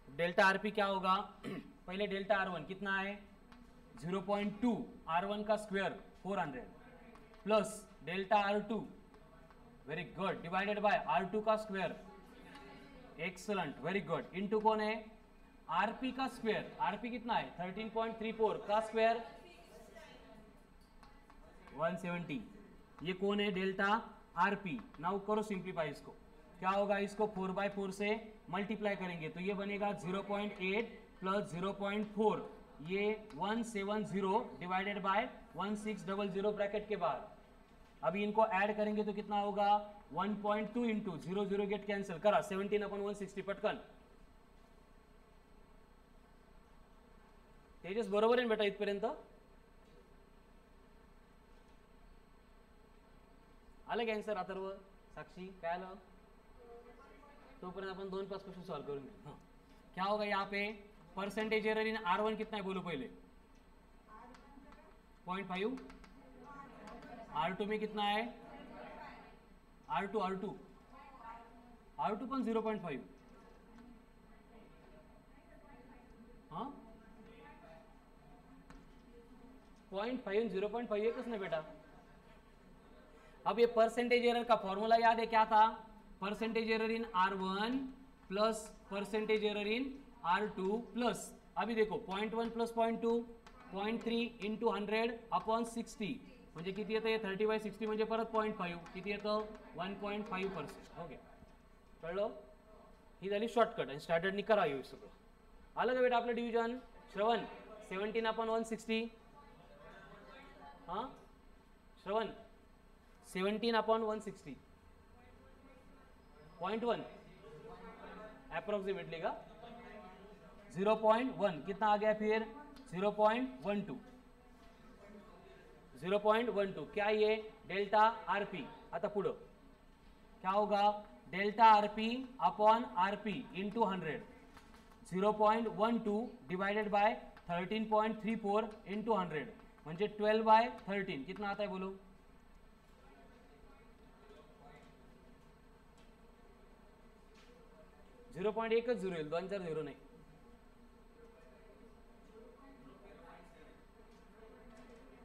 Speaker 1: डेल्टा आरपी क्या होगा, पहले डेल्टा R1 कितना है 0.2, R1 का square 400 plus delta R2, very good, divided by R2 का square, excellent, very good, into कौन है RP का स्क्वायर। RP कितना है 13.34 का स्क्वायर 170, ये कौन है डेल्टा RP। नाउ करो सिंप्लीफाई इसको, क्या होगा, इसको 4/4 से मल्टीप्लाई करेंगे तो ये बनेगा 0.8 प्लस 0.4, ये 170 डिवाइडेड बाय 1600 ब्रैकेट के बाद। अभी इनको ऐड करेंगे तो कितना होगा 1.2 इंटू 0 गेट कैंसिल करा 17/160 पटकन। तेजस बरोबर आहे बेटा इथपर्यंत? आलं का आन्सर अथर्व, साक्षी, काय आलं? तोपर्यंत अपन 2-5 क्वेश्चन सॉल्व करेंगे। हाँ, क्या होगा यहाँ पे, परसेंटेज एरर इन R1 कितना है बोलो पहले 0.5, R2 में कितना है, R2 पण 0.5, हाँ 0.5 0.5 एकच ना बेटा। अब ये परसेंटेज एरर का फॉर्मूला याद है क्या था, परसेंटेज एरर इन R1 प्लस परसेंटेज एरर इन R2 प्लस, अभी देखो 0.1 प्लस 0.2 0.3 इंटू 100 अपॉन 60 म्हणजे किती येतं, 30/60 म्हणजे परत 0.5 किती येतं 1.5%। ओके, कळलं, ही झाली शॉर्टकट आणि स्टँडर्डनी करा येऊ सगळं। आलं का बेटा आपलं डिव्हिजन? श्रवण 17/160, हां श्रवण 17/160 0.1 अप्रोक्सीमेटली का 0.1 कितना आ गया, फिर 0.12 0.12 क्या ये डेल्टा आरपी। आता पुढं क्या होगा, delta RP upon RP into 100 0.12 divided by 13.34 into 100 म्हणजे 12/13 कितना आता है बोलो, 0.1च झिरो येईल, 2-4 झिरो नाही.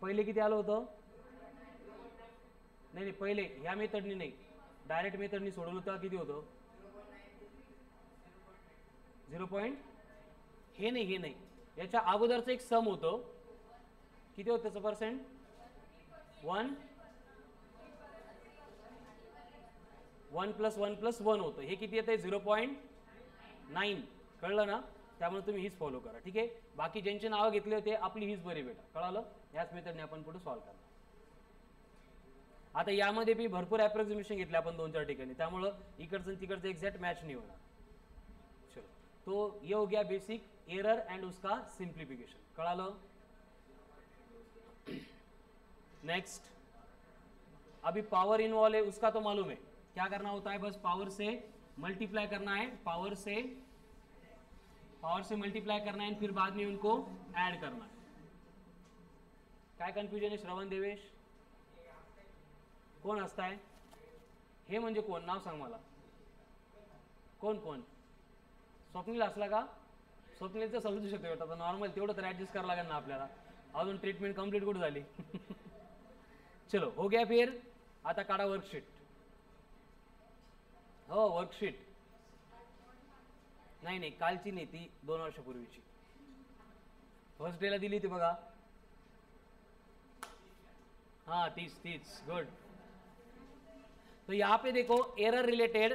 Speaker 1: पहिले किती आलं होतं? नाही पहिले ह्या मेथडनी नाही, डायरेक्ट मेथडनी सोडवलं तर किती होतं? 0. हे नाही याच्या अगोदरचं एक सम होतं, किती होतं त्याचं पर्सेंट? 1 + 1 + 1 होतं. हे किती येतं? 0.9. कळलं ना? त्यामुळे तुम्ही हीच फॉलो करा. ठीक आहे. बाकी ज्यांचे नाव घेतले होते आपली हीच बरी बेटा. कळालं? याच मेथडने आपण पुढे सॉल्व्ह करणार. आता यामध्ये भी भरपूर अप्रॉक्सिमेशन घेतले आपण 2-4 ठिकाणी, त्यामुळे इकडचं तिकडचं एक्झॅक्ट मॅच नाही होणार. चलो, तो ये हो गया बेसिक एरर एंड उसका सिंप्लीफिकेशन. कळालं? नेक्स्ट, अभी पावर इन्वॉल्व है उसका तो मालूम है. क्या करना होता है? बस पावर से मल्टीप्लाई करना है, पावर से मल्टीप्लाई करना है, फिर बाद में उनको ऐड करना है. काय कन्फ्युजन आहे श्रवण देवेश? कोण असताय? हे म्हणजे कोण? नाव सांग मला. कोण? स्वप्नील असला का? स्वप्नीलचं समजू शकतो बेटा, नॉर्मल तेवढं तर ऍडजस्ट करावं लागेल ना आपल्याला. अजून ट्रीटमेंट कंप्लीट कुठे झाली? चलो हो गया. फिर आता काढा वर्कशीट. हो वर्कशीट. नाही कालची नाही, ती 2 वर्षापूर्वीची. फर्स्ट डेला दिली ती बघा. हाँ तीस गुड. तो यहाँ पे देखो एरर रिलेटेड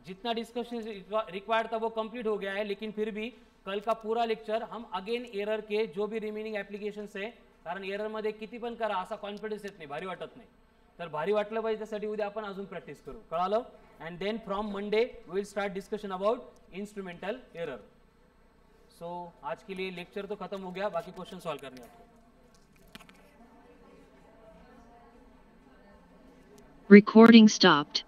Speaker 1: जितना डिस्कशन रिक्वायर्ड था वो कंप्लीट हो गया है, लेकिन फिर भी कल का पूरा लेक्चर हम अगेन एरर के जो भी रिमेनिंग ऍप्लिकेशन्स आहे, कारण एरर मध्ये किती पण करा असा कॉन्फिडन्स येत नाही, भारी वाटत नाही. तर भारी वाटलं पाहिजे त्यासाठी उद्या आपण अजून प्रॅक्टिस करू. कळालं? And then from Monday we will start discussion about instrumental error. So आज के लिए लेक्चर तो खत्म हो गया, बाकी क्वेश्चन सॉल्व करने हैं.
Speaker 3: Recording stopped.